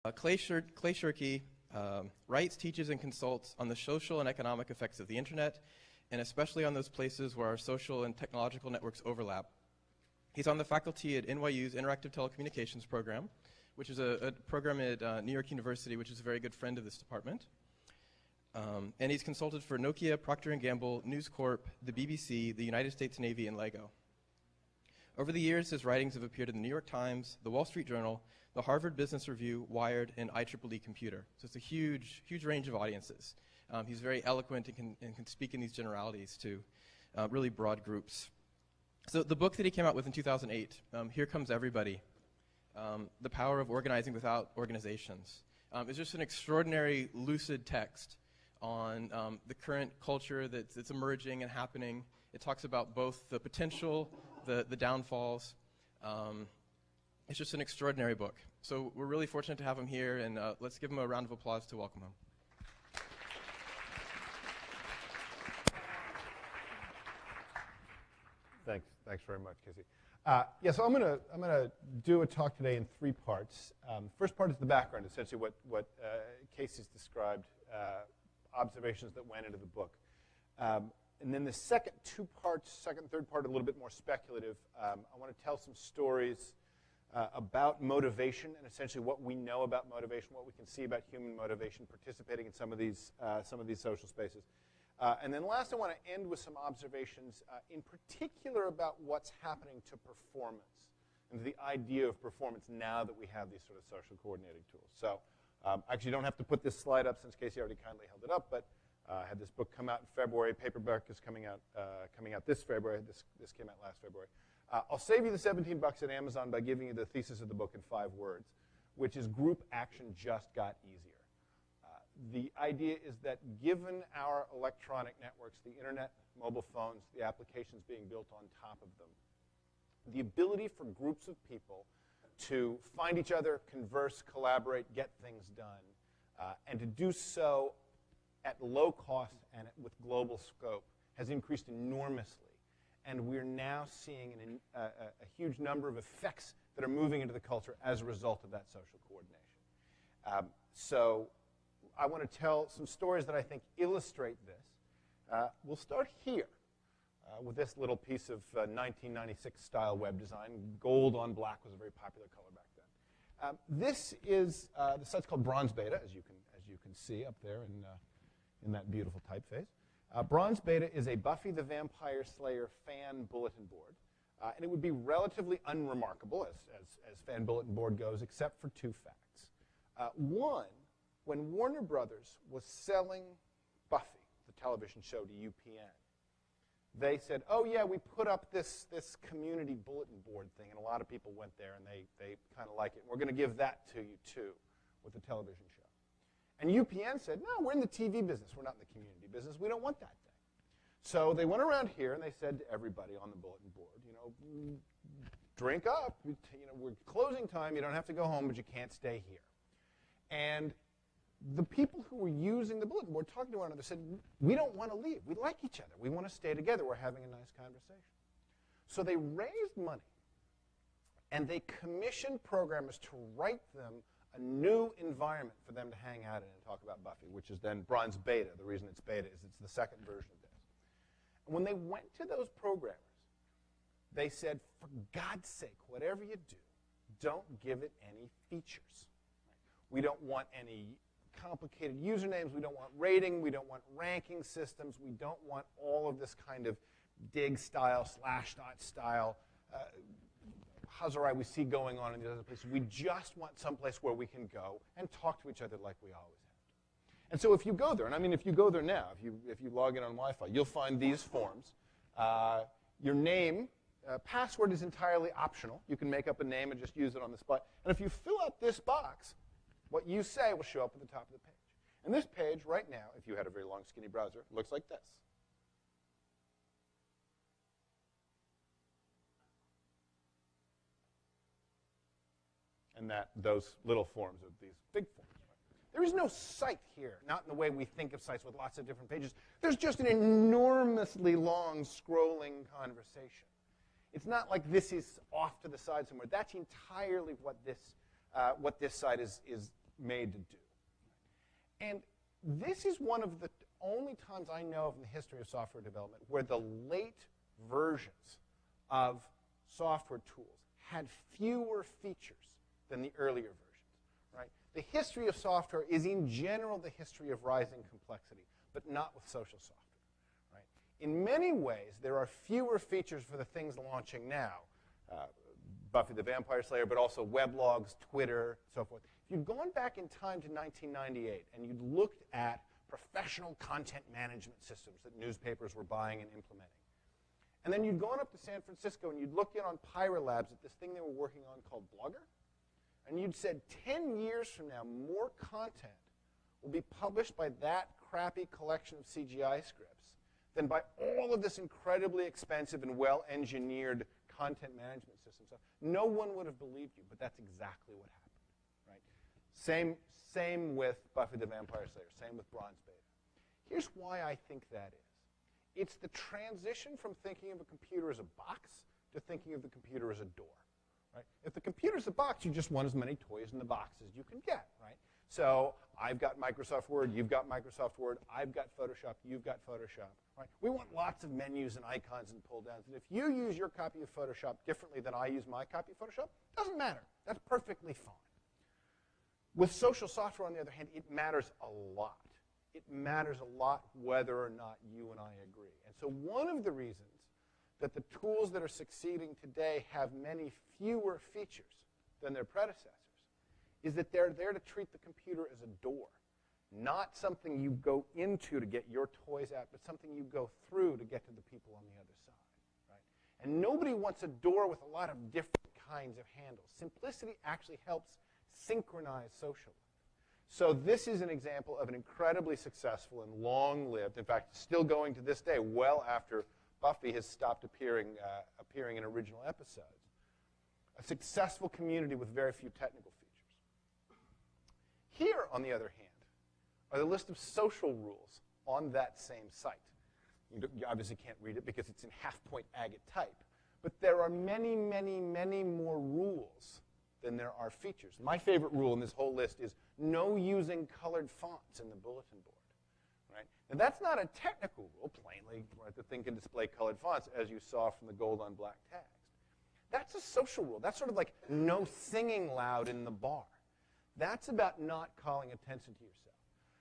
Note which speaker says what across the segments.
Speaker 1: Clay Shirky writes, teaches, and consults on the social and economic effects of the internet, and especially on those places where our social and technological networks overlap. He's on the faculty at NYU's Interactive Telecommunications program, which is a program at New York University, which is a very good friend of this department. And he's consulted for Nokia, Procter & Gamble, News Corp, the BBC, the United States Navy, and Lego. Over the years, his writings have appeared in the New York Times, the Wall Street Journal, the Harvard Business Review, Wired, and IEEE Computer. So it's a huge, huge range of audiences. He's very eloquent and can speak in these generalities to really broad groups. So the book that he came out with in 2008, Here Comes Everybody, The Power of Organizing Without Organizations, is just an extraordinary, lucid text on the current culture that's emerging and happening. It talks about both the potential, the downfalls. It's just an extraordinary book. So we're really fortunate to have him here, and let's give him a round of applause to welcome him.
Speaker 2: Thanks very much, Casey. So I'm gonna do a talk today in three parts. First part is the background, essentially what Casey's described, observations that went into the book. And then the second and third part, a little bit more speculative. I want to tell some stories about motivation and essentially what we know about motivation, what we can see about human motivation participating in some of these social spaces. And then last, I want to end with some observations in particular about what's happening to performance and the idea of performance now that we have these sort of social coordinating tools. So I actually don't have to put this slide up since Casey already kindly held it up, but I had this book come out in February. Paperback is coming out this February. This came out last February. I'll save you the $17 at Amazon by giving you the thesis of the book in 5 words, which is group action just got easier. The idea is that given our electronic networks, the internet, mobile phones, the applications being built on top of them, the ability for groups of people to find each other, converse, collaborate, get things done, and to do so at low cost and with global scope has increased enormously. And we're now seeing a huge number of effects that are moving into the culture as a result of that social coordination. So I want to tell some stories that I think illustrate this. We'll start here with this little piece of 1996 style web design. Gold on black was a very popular color back then. This is the site's called Bronze Beta, as you can see up there in that beautiful typeface. Bronze Beta is a Buffy the Vampire Slayer fan bulletin board, and it would be relatively unremarkable as fan bulletin board goes, except for 2 facts. One, when Warner Brothers was selling Buffy, the television show, to UPN, they said, oh yeah, we put up this community bulletin board thing, and a lot of people went there, and they kind of like it. We're going to give that to you, too, with the television show. And UPN said, no, we're in the TV business. We're not in the community business. We don't want that thing. So they went around here, and they said to everybody on the bulletin board, drink up. We're closing time. You don't have to go home, but you can't stay here. And the people who were using the bulletin board, talking to one another, said, we don't want to leave. We like each other. We want to stay together. We're having a nice conversation. So they raised money, and they commissioned programmers to write them a new environment for them to hang out in and talk about Buffy, which is then Bronze Beta. The reason it's beta is it's the second version of this. And when they went to those programmers, they said, for God's sake, whatever you do, don't give it any features. We don't want any complicated usernames. We don't want rating. We don't want ranking systems. We don't want all of this kind of dig style, /dot style, Hazarai we see going on in the other places. We just want someplace where we can go and talk to each other like we always have. And so if you go there, and I mean if you go there now, if you log in on Wi-Fi, you'll find these forms. Your name, password is entirely optional. You can make up a name and just use it on the spot. And if you fill out this box, what you say will show up at the top of the page. And this page right now, if you had a very long, skinny browser, looks like this. And those little forms are these big forms. There is no site here, not in the way we think of sites with lots of different pages. There's just an enormously long scrolling conversation. It's not like this is off to the side somewhere. That's entirely what this site is made to do. And this is one of the only times I know of in the history of software development where the late versions of software tools had fewer features than the earlier versions, right? The history of software is in general the history of rising complexity, but not with social software, right? In many ways, there are fewer features for the things launching now, Buffy the Vampire Slayer, but also weblogs, Twitter, so forth. If you'd gone back in time to 1998 and you'd looked at professional content management systems that newspapers were buying and implementing, and then you'd gone up to San Francisco and you'd looked in on Pyra Labs at this thing they were working on called Blogger, and you'd said 10 years from now, more content will be published by that crappy collection of CGI scripts than by all of this incredibly expensive and well-engineered content management system stuff. No one would have believed you, but that's exactly what happened, right? Same with Buffy the Vampire Slayer, same with Bronze Beta. Here's why I think that is. It's the transition from thinking of a computer as a box to thinking of the computer as a door, right? If the computer's a box, you just want as many toys in the box as you can get, right? So I've got Microsoft Word, you've got Microsoft Word, I've got Photoshop, you've got Photoshop, right? We want lots of menus and icons and pull-downs. And if you use your copy of Photoshop differently than I use my copy of Photoshop, doesn't matter. That's perfectly fine. With social software, on the other hand, it matters a lot. It matters a lot whether or not you and I agree. And so one of the reasons that the tools that are succeeding today have many fewer features than their predecessors is that they're there to treat the computer as a door, not something you go into to get your toys out, but something you go through to get to the people on the other side, right? And nobody wants a door with a lot of different kinds of handles. Simplicity actually helps synchronize social life. So this is an example of an incredibly successful and long-lived, in fact, still going to this day, well after Buffy has stopped appearing in original episodes, a successful community with very few technical features. Here, on the other hand, are the list of social rules on that same site. You obviously can't read it because it's in half-point agate type, but there are many, many, many more rules than there are features. My favorite rule in this whole list is no using colored fonts in the bulletin board. Right? And that's not a technical rule, plainly. Right? The thing can display colored fonts, as you saw from the gold on black text. That's a social rule. That's sort of like no singing loud in the bar. That's about not calling attention to yourself.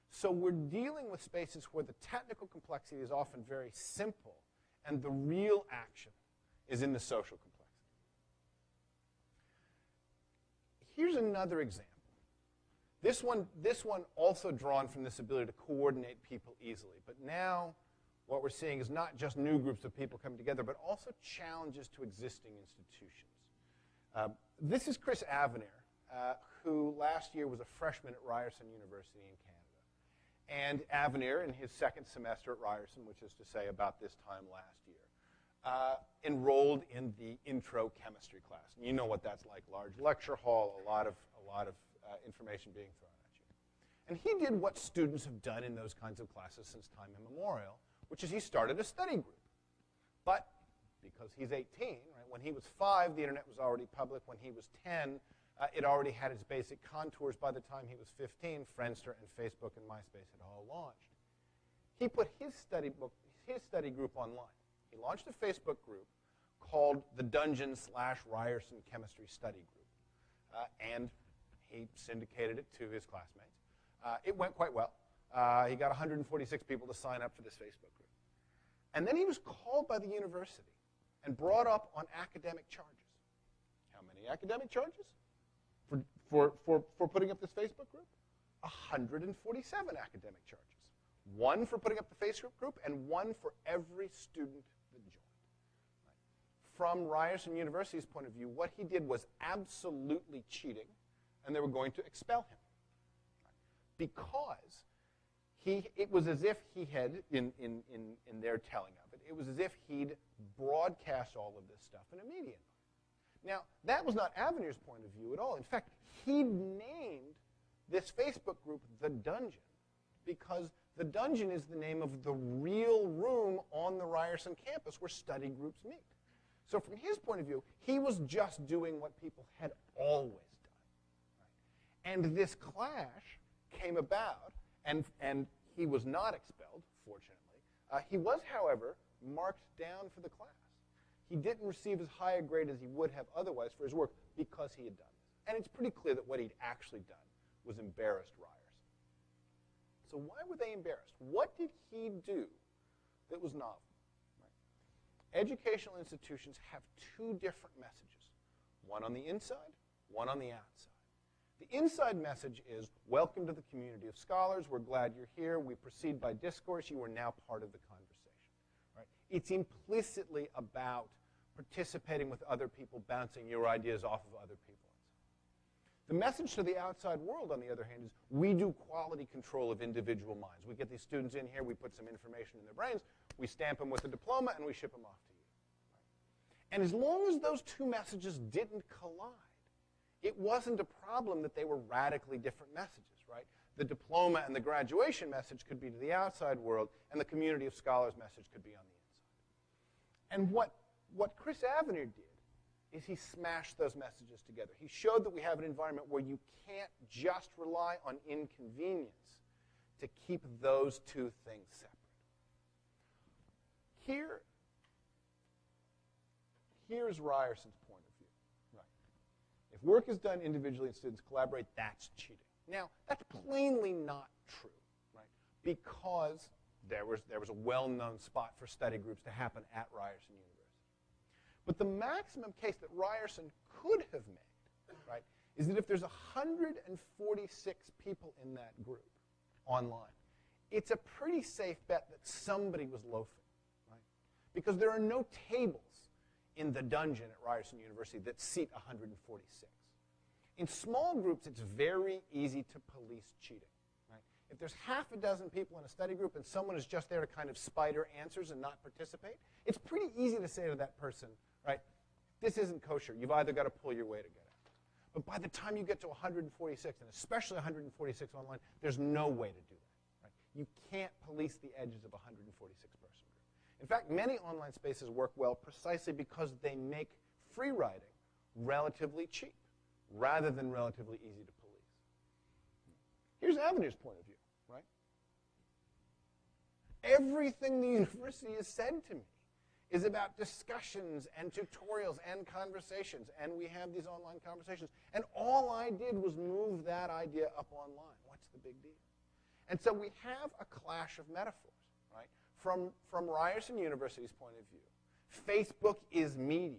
Speaker 2: So we're dealing with spaces where the technical complexity is often very simple, and the real action is in the social complexity. Here's another example. This one also drawn from this ability to coordinate people easily. But now what we're seeing is not just new groups of people coming together, but also challenges to existing institutions. This is Chris Avenir, who last year was a freshman at Ryerson University in Canada. And Avenir, in his second semester at Ryerson, which is to say about this time last year, enrolled in the intro chemistry class. And you know what that's like: large lecture hall, a lot of information being thrown at you. And he did what students have done in those kinds of classes since time immemorial, which is he started a study group. But because he's 18, right, when he was 5, the internet was already public. When he was 10, it already had its basic contours. By the time he was 15, Friendster and Facebook and MySpace had all launched. He put his study group online. He launched a Facebook group called the Dungeon/Ryerson Chemistry Study Group. And he syndicated it to his classmates. It went quite well. He got 146 people to sign up for this Facebook group. And then he was called by the university and brought up on academic charges. How many academic charges for putting up this Facebook group? 147 academic charges. One for putting up the Facebook group and one for every student that joined. Right. From Ryerson University's point of view, what he did was absolutely cheating, and they were going to expel him. Right. Because it was as if he had, in their telling of it, it was as if he'd broadcast all of this stuff in a media environment. Now, that was not Avenir's point of view at all. In fact, he named this Facebook group The Dungeon because The Dungeon is the name of the real room on the Ryerson campus where study groups meet. So from his point of view, he was just doing what people had always done. Right? And this clash came about, and he was not expelled, fortunately. He was, however, marked down for the class. He didn't receive as high a grade as he would have otherwise for his work because he had done this. And it's pretty clear that what he'd actually done was embarrassed Ryerson. So why were they embarrassed? What did he do that was novel? Right? Educational institutions have two different messages, one on the inside, one on the outside. The inside message is, welcome to the community of scholars. We're glad you're here. We proceed by discourse. You are now part of the conversation. Right? It's implicitly about participating with other people, bouncing your ideas off of other people. The message to the outside world, on the other hand, is we do quality control of individual minds. We get these students in here, we put some information in their brains, we stamp them with a diploma, and we ship them off to you. Right? And as long as those two messages didn't collide, it wasn't a problem that they were radically different messages, right? The diploma and the graduation message could be to the outside world, and the community of scholars message could be on the inside. And what Chris Avenir did is he smashed those messages together. He showed that we have an environment where you can't just rely on inconvenience to keep those two things separate. Here's Ryerson's point of view. Right. If work is done individually and students collaborate, that's cheating. Now, that's plainly not true, right? Because there was a well-known spot for study groups to happen at Ryerson University. But the maximum case that Ryerson could have made, right, is that if there's 146 people in that group online, it's a pretty safe bet that somebody was loafing, right? Because there are no tables in the dungeon at Ryerson University that seat 146. In small groups, it's very easy to police cheating, right? If there's half a dozen people in a study group and someone is just there to kind of spider answers and not participate, it's pretty easy to say to that person, right, this isn't kosher. You've either got to pull your weight or get out. But by the time you get to 146, and especially 146 online, there's no way to do that. Right? You can't police the edges of a 146-person group. In fact, many online spaces work well precisely because they make free writing relatively cheap rather than relatively easy to police. Here's Avenir's point of view. Right? Everything the university has said to me is about discussions and tutorials and conversations, and we have these online conversations. And all I did was move that idea up online. What's the big deal? And so we have a clash of metaphors, right? From Ryerson University's point of view, Facebook is media,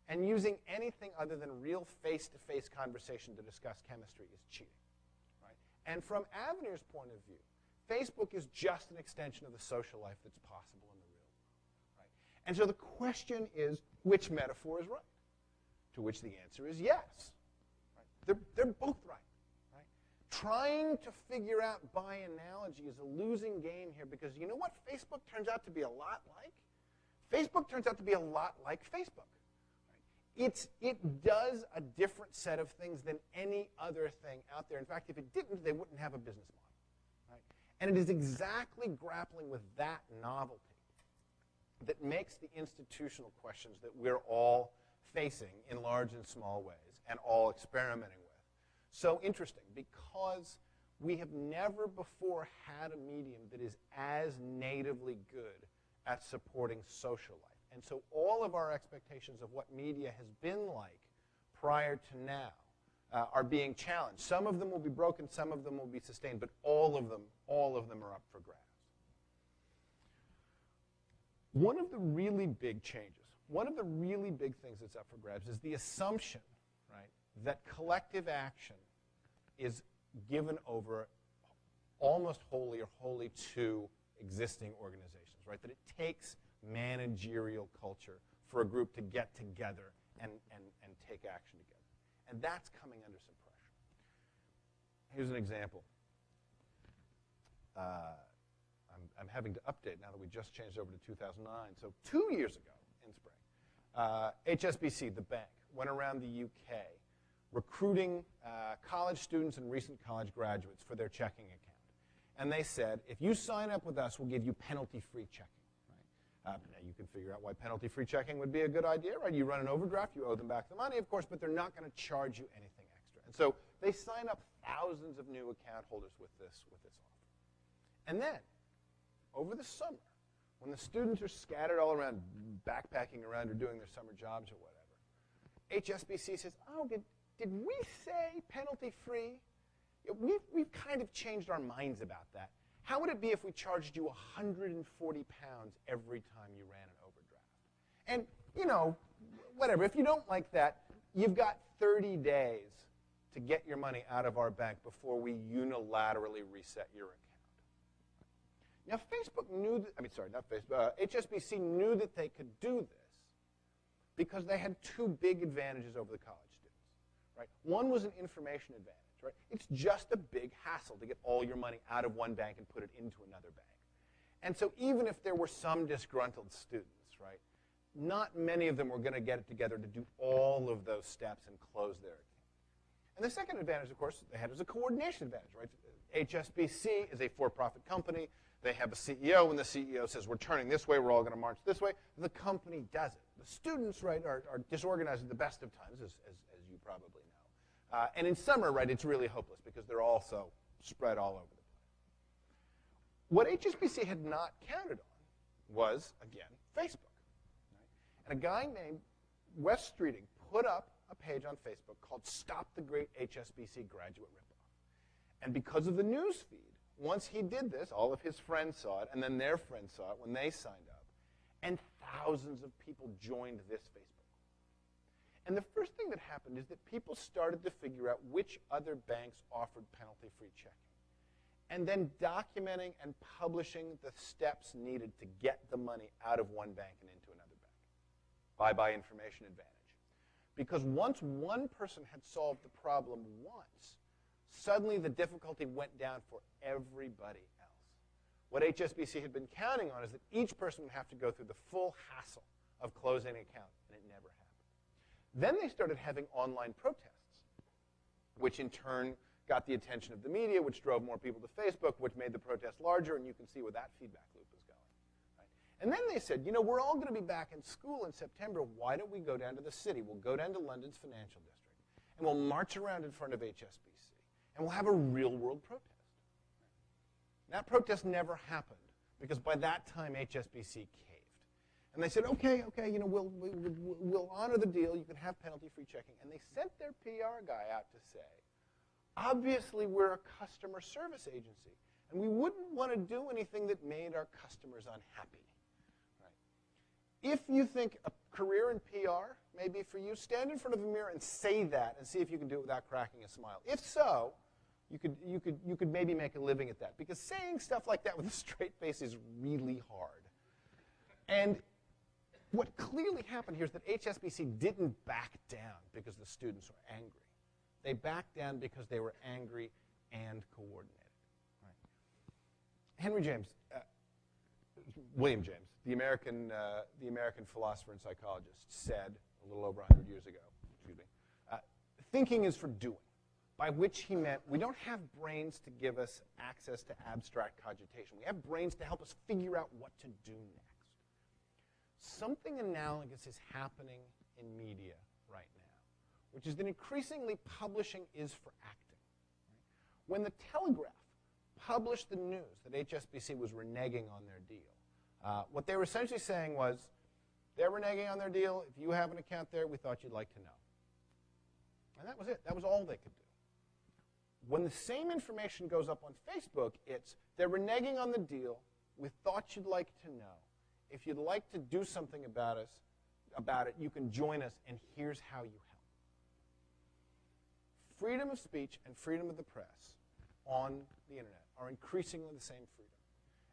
Speaker 2: and using anything other than real face-to-face conversation to discuss chemistry is cheating, right? And from Avenir's point of view, Facebook is just an extension of the social life that's possible in the real world, right? And so the question is, which metaphor is right? To which the answer is yes. Right? They're both right. Trying to figure out by analogy is a losing game here because you know what Facebook turns out to be a lot like? Facebook turns out to be a lot like Facebook. Right? It does a different set of things than any other thing out there. In fact, if it didn't, they wouldn't have a business model. Right? And it is exactly grappling with that novelty that makes the institutional questions that we're all facing in large and small ways and all experimenting with so interesting, because we have never before had a medium that is as natively good at supporting social life. And so all of our expectations of what media has been like prior to now are being challenged. Some of them will be broken, some of them will be sustained, but all of them are up for grabs. One of the really big changes, one of the really big things that's up for grabs is the assumption, right, that collective action is given over almost wholly or wholly to existing organizations, right? That it takes managerial culture for a group to get together and take action together. And that's coming under some pressure. Here's an example. I'm having to update now that we just changed over to 2009. So 2 years ago in spring, HSBC, the bank, went around the UK recruiting college students and recent college graduates for their checking account. And they said, if you sign up with us, we'll give you penalty-free checking. Right? Now you can figure out why penalty-free checking would be a good idea, right? You run an overdraft, you owe them back the money, of course, but they're not going to charge you anything extra. And so they sign up thousands of new account holders with this offer. And then, over the summer, when the students are scattered all around, backpacking around or doing their summer jobs or whatever, HSBC says, oh, did we say penalty-free? We've kind of changed our minds about that. How would it be if we charged you 140 pounds every time you ran an overdraft? And, you know, whatever. If you don't like that, you've got 30 days to get your money out of our bank before we unilaterally reset your account. Now, Facebook knew that, HSBC knew that they could do this because they had two big advantages over the college students. Right? One was an information advantage. Right? It's just a big hassle to get all your money out of one bank and put it into another bank. And so even if there were some disgruntled students, right, not many of them were going to get it together to do all of those steps and close their account. And the second advantage, of course, they had was a coordination advantage. Right? HSBC is a for-profit company. They have a CEO. When the CEO says, we're turning this way, we're all going to march this way, the company does it. The students, right, are disorganized at the best of times, as you probably know. And in summer, right, it's really hopeless because they're also spread all over the place. What HSBC had not counted on was, again, Facebook. Right? And a guy named Wes Streeting put up a page on Facebook called Stop the Great HSBC Graduate Ripoff. And because of the news feed, once he did this, all of his friends saw it, and then their friends saw it when they signed up, and thousands of people joined this Facebook. And the first thing that happened is that people started to figure out which other banks offered penalty-free checking, and then documenting and publishing the steps needed to get the money out of one bank and into another bank. Bye-bye information advantage. Because once one person had solved the problem once, suddenly the difficulty went down for everybody else. What HSBC had been counting on is that each person would have to go through the full hassle of closing an account, and it never happened. Then they started having online protests, which in turn got the attention of the media, which drove more people to Facebook, which made the protest larger, and you can see where that feedback loop is going. Right? And then they said, you know, we're all going to be back in school in September. Why don't we go down to the city? We'll go down to London's financial district, and we'll march around in front of HSBC, and we'll have a real-world protest. That protest never happened, because by that time, HSBC caved. And they said, okay, you know, we'll honor the deal. You can have penalty-free checking. And they sent their PR guy out to say, obviously, we're a customer service agency, and we wouldn't want to do anything that made our customers unhappy. Right? If you think a career in PR may be for you, stand in front of a mirror and say that and see if you can do it without cracking a smile. If so, you could maybe make a living at that, because saying stuff like that with a straight face is really hard. And what clearly happened here is that HSBC didn't back down because the students were angry. They backed down because they were angry and coordinated. Right? William James, the American philosopher and psychologist, said a little over 100 years ago, thinking is for doing, by which he meant we don't have brains to give us access to abstract cogitation. We have brains to help us figure out what to do next. Something analogous is happening in media right now, which is that increasingly publishing is for acting. Right? When the Telegraph published the news that HSBC was reneging on their deal, what they were essentially saying was, they're reneging on their deal. If you have an account there, we thought you'd like to know. And that was it. That was all they could do. When the same information goes up on Facebook, it's, they're reneging on the deal. We thought you'd like to know. If you'd like to do something about it, you can join us, and here's how you help. Freedom of speech and freedom of the press on the internet are increasingly the same freedom.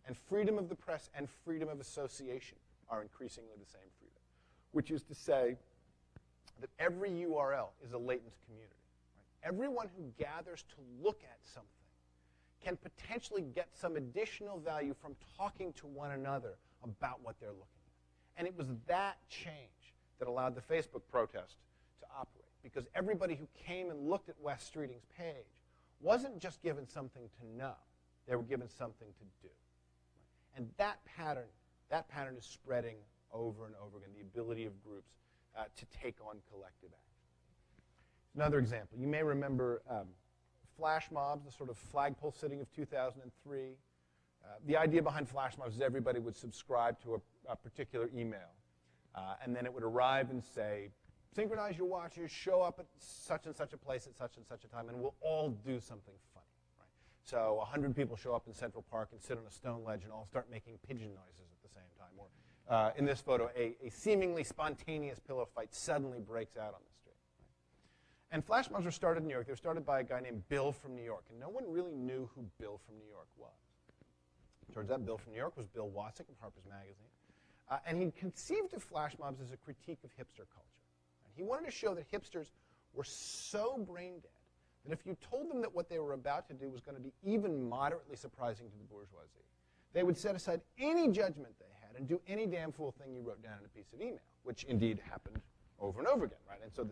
Speaker 2: And freedom of the press and freedom of association are increasingly the same freedom, which is to say that every URL is a latent community. Right? Everyone who gathers to look at something can potentially get some additional value from talking to one another about what they're looking at. And it was that change that allowed the Facebook protest to operate, because everybody who came and looked at Wes Streeting's page wasn't just given something to know. They were given something to do. Right? And that pattern is spreading over and over again, the ability of groups to take on collective action. Another example, you may remember flash mobs, the sort of flagpole sitting of 2003. The idea behind flash mobs is everybody would subscribe to a particular email. And then it would arrive and say, synchronize your watches, show up at such and such a place at such and such a time, and we'll all do something funny. Right? So 100 people show up in Central Park and sit on a stone ledge and all start making pigeon noises at the same time. Or in this photo, a seemingly spontaneous pillow fight suddenly breaks out on the street. Right? And flash mobs were started in New York. They were started by a guy named Bill from New York, and no one really knew who Bill from New York was. Turns out Bill from New York was Bill Wasik of Harper's Magazine. And he conceived of flash mobs as a critique of hipster culture. And he wanted to show that hipsters were so brain dead that if you told them that what they were about to do was going to be even moderately surprising to the bourgeoisie, they would set aside any judgment they had and do any damn fool thing you wrote down in a piece of email, which indeed happened over and over again, right? And so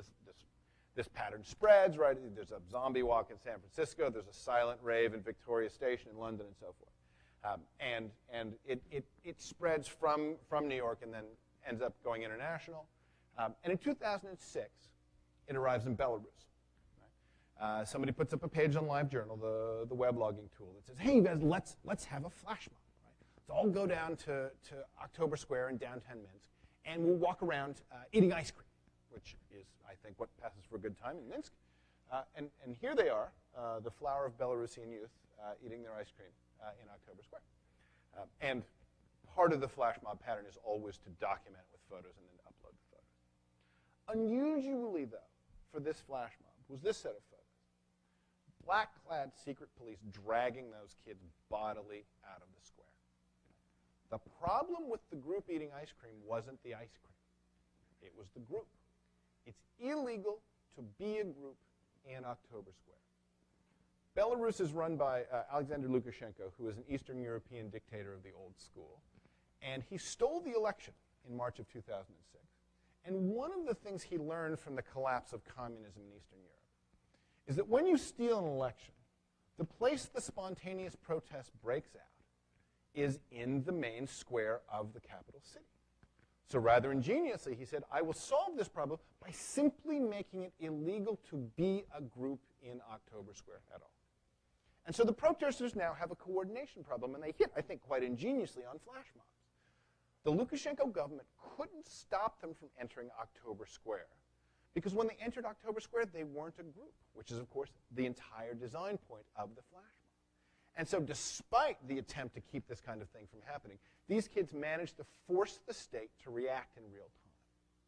Speaker 2: this pattern spreads, right? There's a zombie walk in San Francisco. There's a silent rave in Victoria Station in London and so forth. And it spreads from New York and then ends up going international. And in 2006, it arrives in Belarus. Right? Somebody puts up a page on LiveJournal, the web logging tool, that says, hey, you guys, let's have a flash mob. Right? Let's all go down to October Square in downtown Minsk, and we'll walk around eating ice cream, which is, I think, what passes for a good time in Minsk. And here they are, the flower of Belarusian youth, eating their ice cream in October Square. And part of the flash mob pattern is always to document it with photos and then upload the photos. Unusually, though, for this flash mob was this set of photos. Black-clad secret police dragging those kids bodily out of the square. The problem with the group eating ice cream wasn't the ice cream. It was the group. It's illegal to be a group in October Square. Belarus is run by Alexander Lukashenko, who is an Eastern European dictator of the old school. And he stole the election in March of 2006. And one of the things he learned from the collapse of communism in Eastern Europe is that when you steal an election, the place the spontaneous protest breaks out is in the main square of the capital city. So rather ingeniously, he said, I will solve this problem by simply making it illegal to be a group in October Square at all. And so the protesters now have a coordination problem, and they hit, I think, quite ingeniously on flash mobs. The Lukashenko government couldn't stop them from entering October Square, because when they entered October Square, they weren't a group, which is, of course, the entire design point of the flash mob. And so despite the attempt to keep this kind of thing from happening, these kids managed to force the state to react in real time.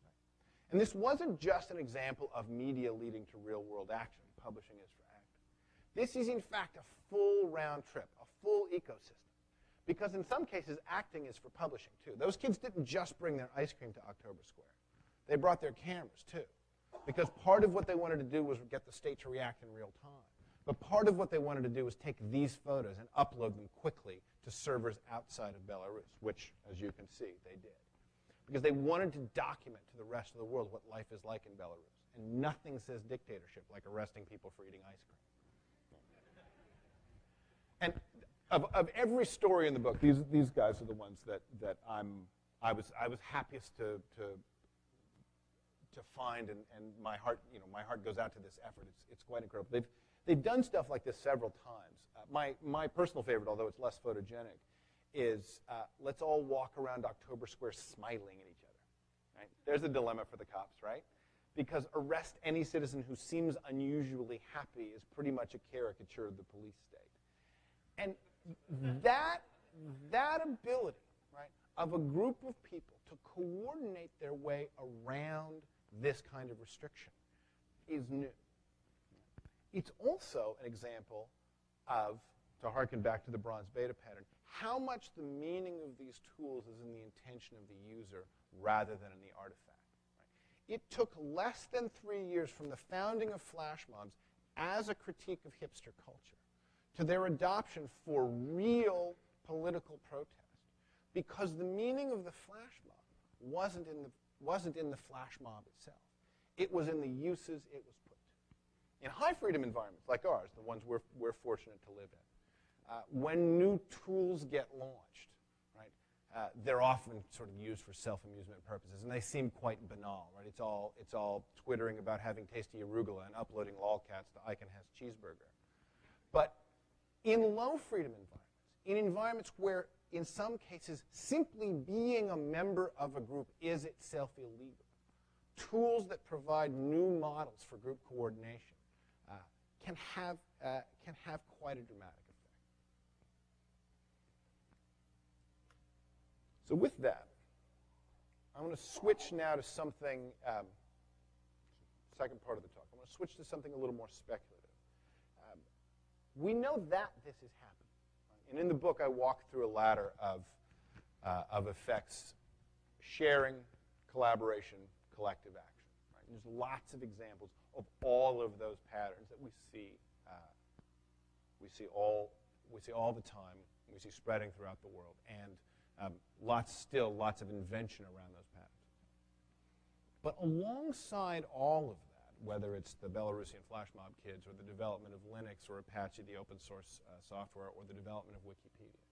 Speaker 2: Right? And this wasn't just an example of media leading to real-world action. Publishing is for acting. This is, in fact, a full round trip, a full ecosystem. Because in some cases, acting is for publishing, too. Those kids didn't just bring their ice cream to October Square. They brought their cameras, too. Because part of what they wanted to do was get the state to react in real time. But part of what they wanted to do was take these photos and upload them quickly to servers outside of Belarus, which, as you can see, they did. Because they wanted to document to the rest of the world what life is like in Belarus. And nothing says dictatorship like arresting people for eating ice cream. And of every story in the book, these guys are the ones that I was happiest to find, and my heart goes out to this effort. It's quite incredible. They've done stuff like this several times. My personal favorite, although it's less photogenic, is let's all walk around October Square smiling at each other. Right? There's a dilemma for the cops, right? Because arrest any citizen who seems unusually happy is pretty much a caricature of the police state. And that ability, right, of a group of people to coordinate their way around this kind of restriction is new. It's also an example of, to harken back to the bronze beta pattern, how much the meaning of these tools is in the intention of the user rather than in the artifact. Right? It took less than 3 years from the founding of flash mobs as a critique of hipster culture to their adoption for real political protest, because the meaning of the flash mob wasn't in the flash mob itself. It was in the uses it was put to. In high freedom environments like ours, the ones we're fortunate to live in, when new tools get launched, right, they're often sort of used for self-amusement purposes, and they seem quite banal, right? It's all twittering about having tasty arugula and uploading lolcats to Icon Hess Cheeseburger. But in low freedom environments, in environments where, in some cases, simply being a member of a group is itself illegal, tools that provide new models for group coordination can have quite a dramatic effect. So with that, I'm going to switch now to something, second part of the talk. I'm going to switch to something a little more speculative. We know that this is happening. Right? And in the book, I walk through a ladder of effects: sharing, collaboration, collective action. Right? And there's lots of examples of all of those patterns that we see all the time. We see spreading throughout the world, and lots of invention around those patterns. But alongside all of that, whether it's the Belarusian flash mob kids or the development of Linux or Apache, the open source software, or the development of Wikipedia,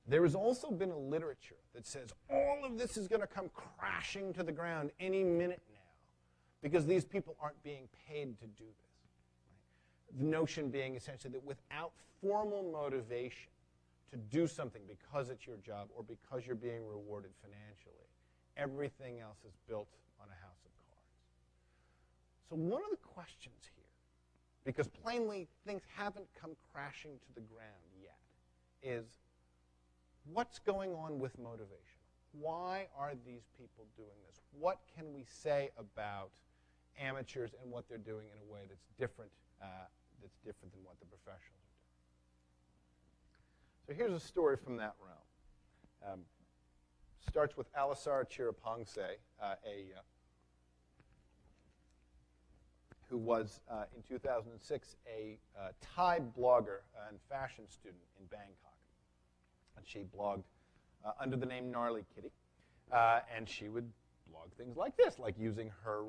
Speaker 2: there has also been a literature that says all of this is going to come crashing to the ground any minute now because these people aren't being paid to do this. Right? The notion being essentially that without formal motivation to do something because it's your job or because you're being rewarded financially, everything else is built on a house of cards. So one of the questions here, because plainly things haven't come crashing to the ground yet, is what's going on with motivation? Why are these people doing this? What can we say about amateurs and what they're doing in a way that's different than what the professionals are doing? So here's a story from that realm. Starts with Alisara Chirapongse, who was, in 2006, a Thai blogger and fashion student in Bangkok. And she blogged under the name Gnarly Kitty. And she would blog things like this, like using her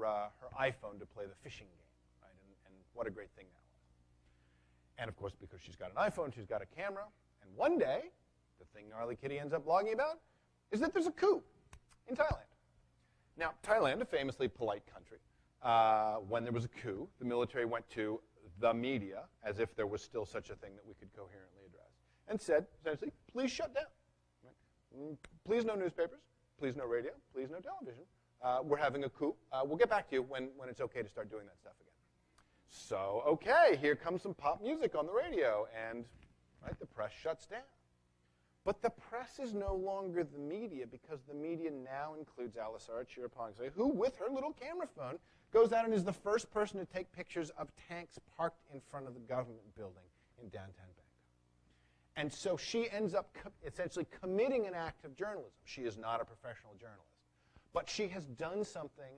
Speaker 2: iPhone to play the fishing game. Right? And what a great thing that was. And, of course, because she's got an iPhone, she's got a camera. And one day, the thing Gnarly Kitty ends up blogging about is that there's a coup in Thailand. Now, Thailand, a famously polite country, when there was a coup, the military went to the media, as if there was still such a thing that we could coherently address, and said, essentially, please shut down. Right? Please no newspapers, please no radio, please no television. We're having a coup. We'll get back to you when it's okay to start doing that stuff again. So, okay, here comes some pop music on the radio, and right, the press shuts down. But the press is no longer the media because the media now includes Alisara Chirapongse, who, with her little camera phone, goes out and is the first person to take pictures of tanks parked in front of the government building in downtown Bangkok. And so she ends up essentially committing an act of journalism. She is not a professional journalist. But she has done something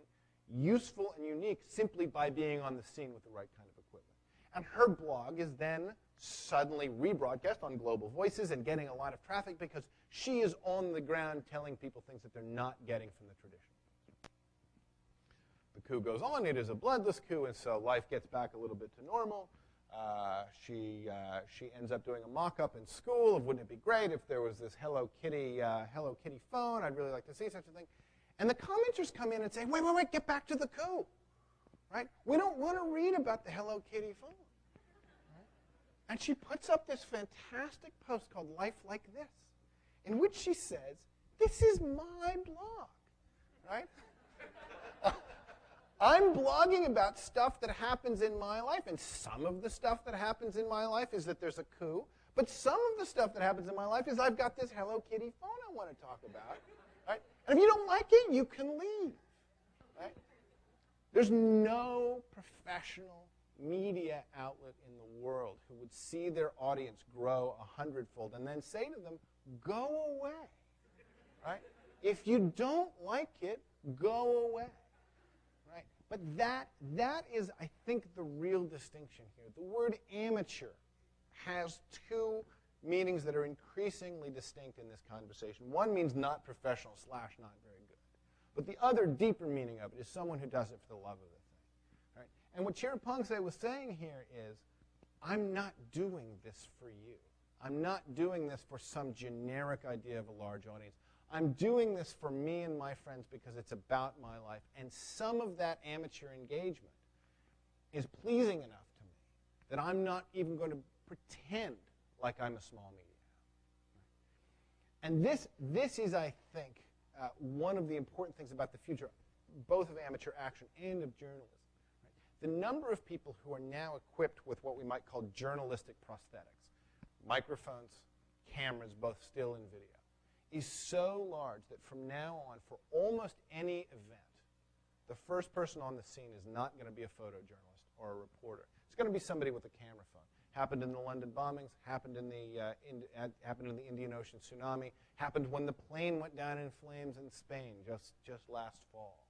Speaker 2: useful and unique simply by being on the scene with the right kind of equipment. And her blog is then suddenly rebroadcast on Global Voices and getting a lot of traffic because she is on the ground telling people things that they're not getting from the traditional. The coup goes on. It is a bloodless coup, and so life gets back a little bit to normal. She ends up doing a mock-up in school of wouldn't it be great if there was this Hello Kitty phone. I'd really like to see such a thing. And the commenters come in and say, wait, get back to the coup. Right? We don't want to read about the Hello Kitty phone. And she puts up this fantastic post called Life Like This, in which she says, this is my blog, right? I'm blogging about stuff that happens in my life, and some of the stuff that happens in my life is that there's a coup, but some of the stuff that happens in my life is I've got this Hello Kitty phone I want to talk about, right? And if you don't like it, you can leave, right? There's no professional media outlet in the world who would see their audience grow 100-fold and then say to them, go away, right? If you don't like it, go away, right? But that is, I think, the real distinction here. The word amateur has two meanings that are increasingly distinct in this conversation. One means not professional / not very good. But the other deeper meaning of it is someone who does it for the love of it. And what Chirapongse was saying here is, I'm not doing this for you. I'm not doing this for some generic idea of a large audience. I'm doing this for me and my friends because it's about my life. And some of that amateur engagement is pleasing enough to me that I'm not even going to pretend like I'm a small media house. And this is, I think, one of the important things about the future, both of amateur action and of journalism. The number of people who are now equipped with what we might call journalistic prosthetics, microphones, cameras, both still and video, is so large that from now on, for almost any event, the first person on the scene is not going to be a photojournalist or a reporter. It's going to be somebody with a camera phone. Happened in the London bombings, happened in the Indian Ocean tsunami, happened when the plane went down in flames in Spain just last fall.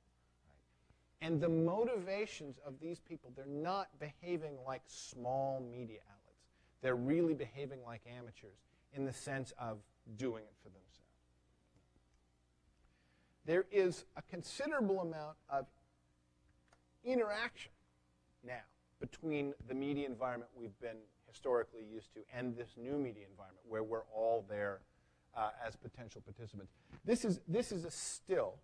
Speaker 2: Right? And the motivations of these people, they're not behaving like small media outlets. They're really behaving like amateurs in the sense of doing it for themselves. There is a considerable amount of interaction now between the media environment we've been historically used to and this new media environment where we're all there as potential participants. This is a still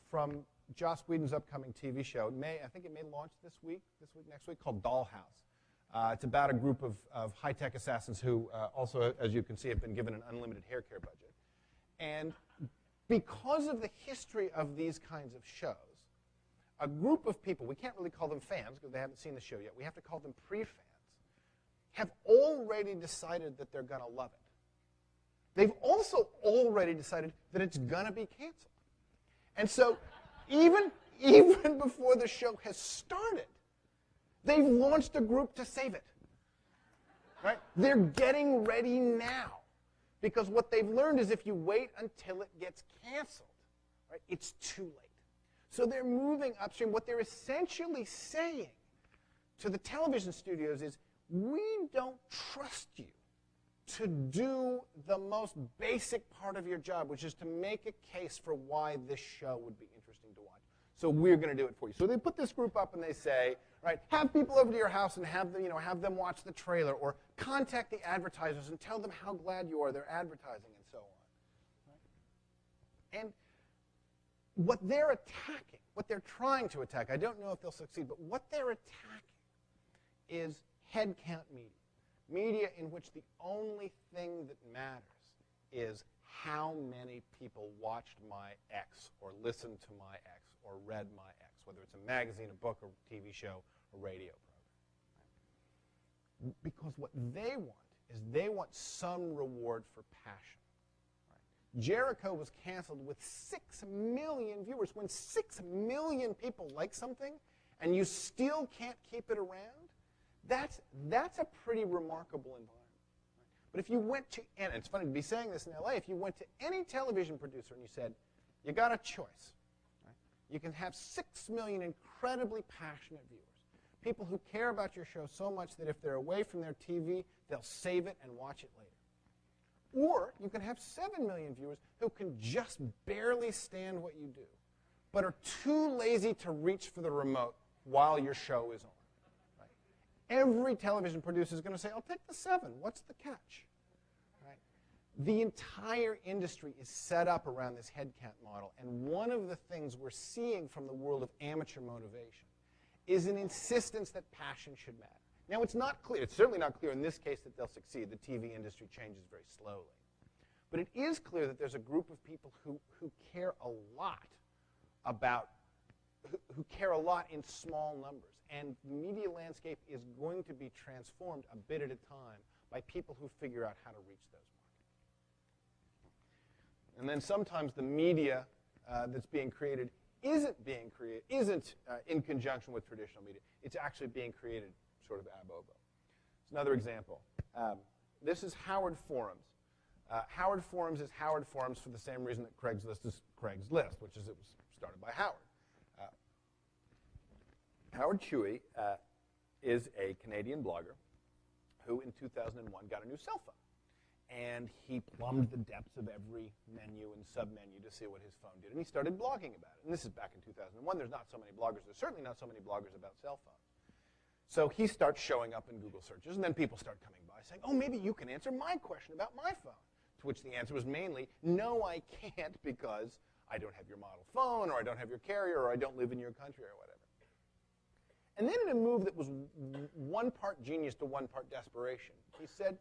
Speaker 2: from Joss Whedon's upcoming TV show. I think it may launch this week, next week, called Dollhouse. It's about a group of high-tech assassins who also, as you can see, have been given an unlimited hair care budget. And because of the history of these kinds of shows, a group of people, we can't really call them fans because they haven't seen the show yet, we have to call them pre-fans, have already decided that they're going to love it. They've also already decided that it's going to be canceled. And so even before the show has started, they've launched a group to save it. Right? They're getting ready now. Because what they've learned is if you wait until it gets canceled, right, it's too late. So they're moving upstream. What they're essentially saying to the television studios is, we don't trust you to do the most basic part of your job, which is to make a case for why this show would be interesting to watch. So we're going to do it for you. So they put this group up and they say, right, have people over to your house and have them watch the trailer, or contact the advertisers and tell them how glad you are they're advertising, and so on. Right? And what they're attacking, what they're trying to attack, I don't know if they'll succeed, but what they're attacking is headcount media. Media in which the only thing that matters is how many people watched my X, or listened to my X, or read my X, whether it's a magazine, a book, a TV show, a radio program. Because what they want is they want some reward for passion. Right? Jericho was canceled with 6 million viewers. When 6 million people like something and you still can't keep it around, that's a pretty remarkable environment. Right? But if you went to, and it's funny to be saying this in LA, if you went to any television producer and you said, you got a choice. Right? You can have 6 million incredibly passionate viewers, people who care about your show so much that if they're away from their TV, they'll save it and watch it later. Or you can have 7 million viewers who can just barely stand what you do, but are too lazy to reach for the remote while your show is on. Right? Every television producer is going to say, I'll take the 7. What's the catch? Right? The entire industry is set up around this headcount model, and one of the things we're seeing from the world of amateur motivation is an insistence that passion should matter. Now, it's not clear. It's certainly not clear in this case that they'll succeed. The TV industry changes very slowly. But it is clear that there's a group of people who care a lot about, who care a lot in small numbers. And the media landscape is going to be transformed a bit at a time by people who figure out how to reach those markets. And then sometimes the media that's being created isn't in conjunction with traditional media. It's actually being created sort of ab ovo. It's another example. This is Howard Forums. Howard Forums is Howard Forums for the same reason that Craigslist is Craigslist, which is it was started by Howard. Howard Chewy is a Canadian blogger who in 2001 got a new cell phone. And he plumbed the depths of every menu and submenu to see what his phone did. And he started blogging about it. And this is back in 2001. There's not so many bloggers. There's certainly not so many bloggers about cell phones. So he starts showing up in Google searches, and then people start coming by saying, oh, maybe you can answer my question about my phone. To which the answer was mainly, no, I can't because I don't have your model phone, or I don't have your carrier, or I don't live in your country, or whatever. And then in a move that was one part genius to one part desperation, he said,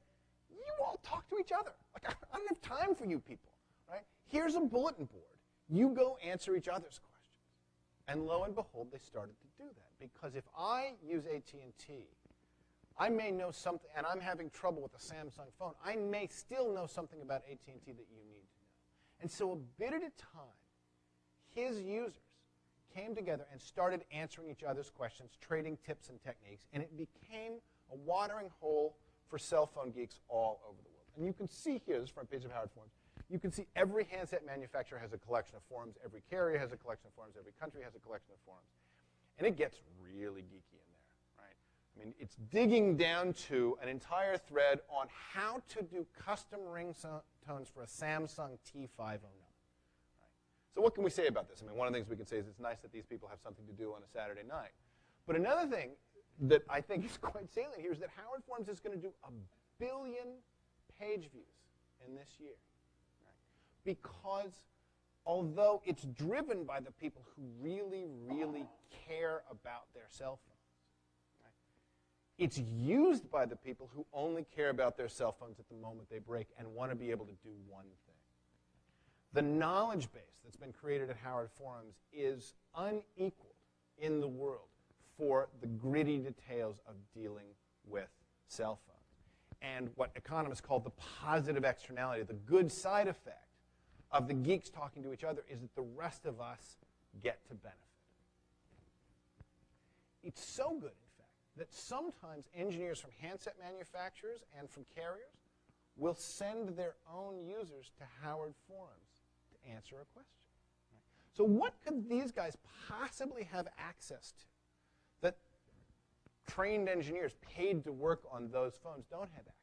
Speaker 2: you all talk to each other. Like, I don't have time for you people. Right? Here's a bulletin board. You go answer each other's questions. And lo and behold, they started to do that. Because if I use AT&T, I may know something, and I'm having trouble with a Samsung phone, I may still know something about AT&T that you need to know. And so a bit at a time, his users came together and started answering each other's questions, trading tips and techniques, and it became a watering hole for cell phone geeks all over the world. And you can see here, this is front page of Howard Forums, you can see every handset manufacturer has a collection of forums, every carrier has a collection of forums, every country has a collection of forums. And it gets really geeky in there, right? I mean, it's digging down to an entire thread on how to do custom ringtones for a Samsung T509. Right? So what can we say about this? I mean, one of the things we can say is it's nice that these people have something to do on a Saturday night. But another thing that I think is quite salient here is that Howard Forums is going to do 1 billion page views in this year. Right? Because although it's driven by the people who really, really care about their cell phones, right? It's used by the people who only care about their cell phones at the moment they break and want to be able to do one thing. The knowledge base that's been created at Howard Forums is unequaled in the world for the gritty details of dealing with cell phones. And what economists call the positive externality, the good side effect of the geeks talking to each other, is that the rest of us get to benefit. It's so good, in fact, that sometimes engineers from handset manufacturers and from carriers will send their own users to Howard Forums to answer a question. Right? So what could these guys possibly have access to that trained engineers paid to work on those phones don't have access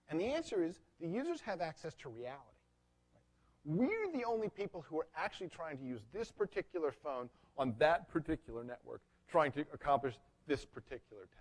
Speaker 2: to? And the answer is the users have access to reality. We're the only people who are actually trying to use this particular phone on that particular network, trying to accomplish this particular task.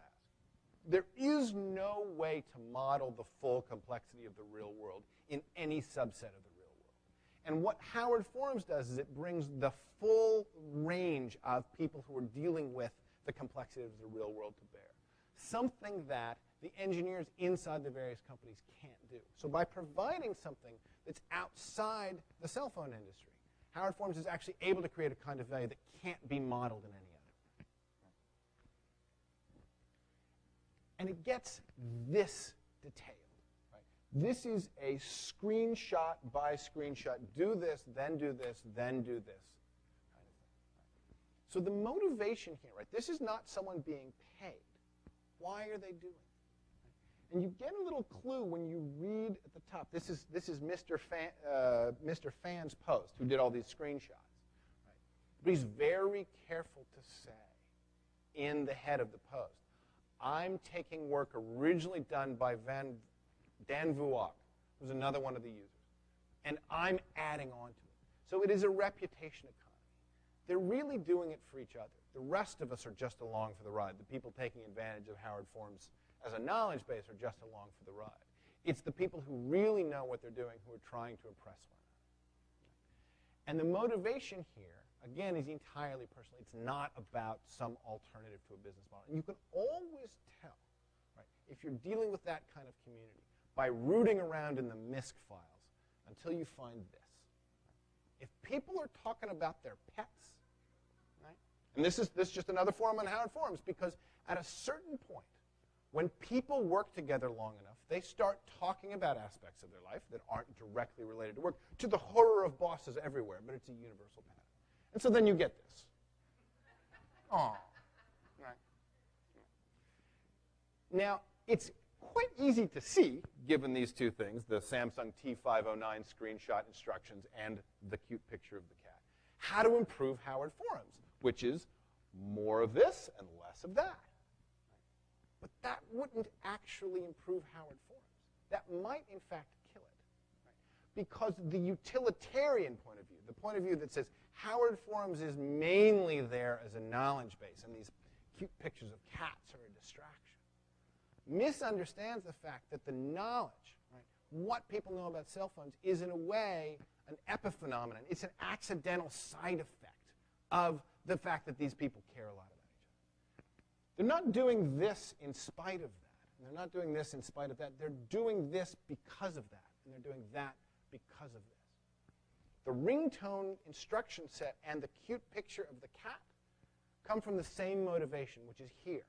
Speaker 2: There is no way to model the full complexity of the real world in any subset of the real world. And what Howard Forums does is it brings the full range of people who are dealing with the complexity of the real world to bear, something that the engineers inside the various companies can't do. So by providing something that's outside the cell phone industry, Howard Forums is actually able to create a kind of value that can't be modeled in any other. And it gets this detailed. Right? This is a screenshot by screenshot. Do this, then do this, then do this kind of thing. So the motivation here, right? This is not someone being paid. Why are they doing it? And you get a little clue when you read at the top. This is Mr. Fan's post, who did all these screenshots. Right? But he's very careful to say in the head of the post, I'm taking work originally done by Dan Vuok, who's another one of the users, and I'm adding on to it. So it is a reputation economy. They're really doing it for each other. The rest of us are just along for the ride. The people taking advantage of Howard Forums as a knowledge base are just along for the ride. It's the people who really know what they're doing who are trying to impress one another. And the motivation here, again, is entirely personal. It's not about some alternative to a business model. And you can always tell, right, if you're dealing with that kind of community by rooting around in the MISC files until you find this. If people are talking about their pets, right, and this is just another forum on Howard Forums, because at a certain point, when people work together long enough, they start talking about aspects of their life that aren't directly related to work, to the horror of bosses everywhere, but it's a universal pattern. And so then you get this. Aw. Right. Now, it's quite easy to see, given these two things, the Samsung T509 screenshot instructions and the cute picture of the cat, how to improve Howard Forums, which is more of this and less of that. But that wouldn't actually improve Howard Forums. That might, in fact, kill it. Right? Because the utilitarian point of view, the point of view that says Howard Forums is mainly there as a knowledge base, and these cute pictures of cats are a distraction, misunderstands the fact that the knowledge, right, what people know about cell phones, is in a way an epiphenomenon. It's an accidental side effect of the fact that these people care a lot about each other. They're not doing this in spite of that. And they're not doing this in spite of that. They're doing this because of that. And they're doing that because of this. The ringtone instruction set and the cute picture of the cat come from the same motivation, which is here.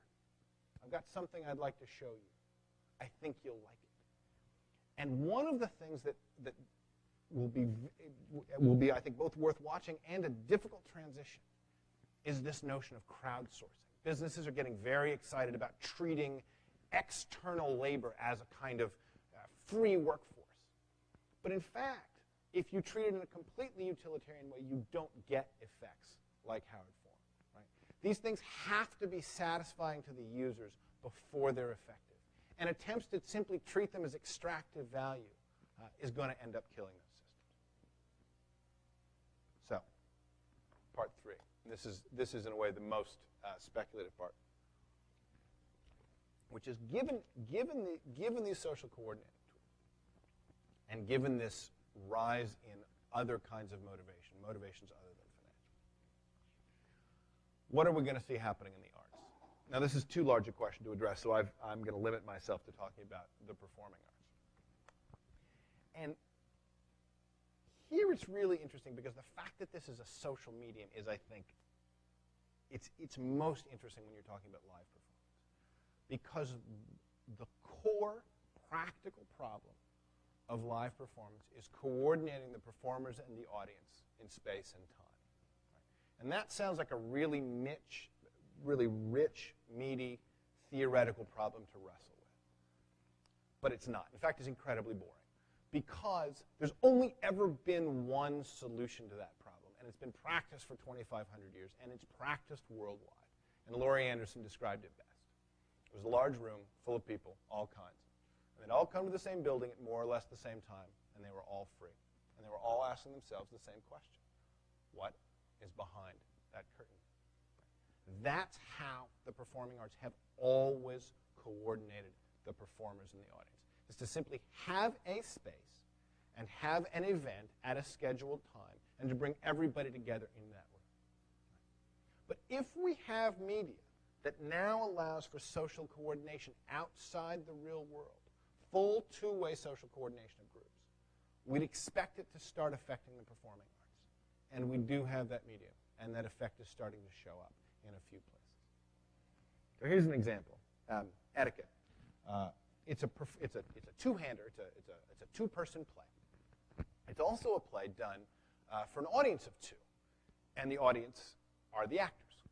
Speaker 2: I've got something I'd like to show you. I think you'll like it. And one of the things that will be, I think, both worth watching and a difficult transition is this notion of crowdsourcing. Businesses are getting very excited about treating external labor as a kind of free workforce. But in fact, if you treat it in a completely utilitarian way, you don't get effects like Howard Form. Right? These things have to be satisfying to the users before they're effective. And attempts to simply treat them as extractive value is going to end up killing those systems. So, part 3. This is in a way the most speculative part, which is given these social coordinating tools, and given this rise in other kinds of motivations other than financial, what are we going to see happening in the arts? Now, this is too large a question to address, so I'm going to limit myself to talking about the performing arts. And here it's really interesting because the fact that this is a social medium is, I think, it's most interesting when you're talking about live performance. Because the core practical problem of live performance is coordinating the performers and the audience in space and time. Right? And that sounds like a really rich, meaty, theoretical problem to wrestle with. But it's not. In fact, it's incredibly boring. Because there's only ever been one solution to that problem. And it's been practiced for 2,500 years. And it's practiced worldwide. And Laurie Anderson described it best. It was a large room full of people, all kinds. And they'd all come to the same building at more or less the same time. And they were all free. And they were all asking themselves the same question. What is behind that curtain? That's how the performing arts have always coordinated the performers and the audience. Is to simply have a space and have an event at a scheduled time and to bring everybody together in that room. But if we have media that now allows for social coordination outside the real world, full two-way social coordination of groups, we'd expect it to start affecting the performing arts. And we do have that medium, and that effect is starting to show up in a few places. So here's an example. Etiquette. It's a two-hander. It's a two-person play. It's also a play done for an audience of two, and the audience are the actors.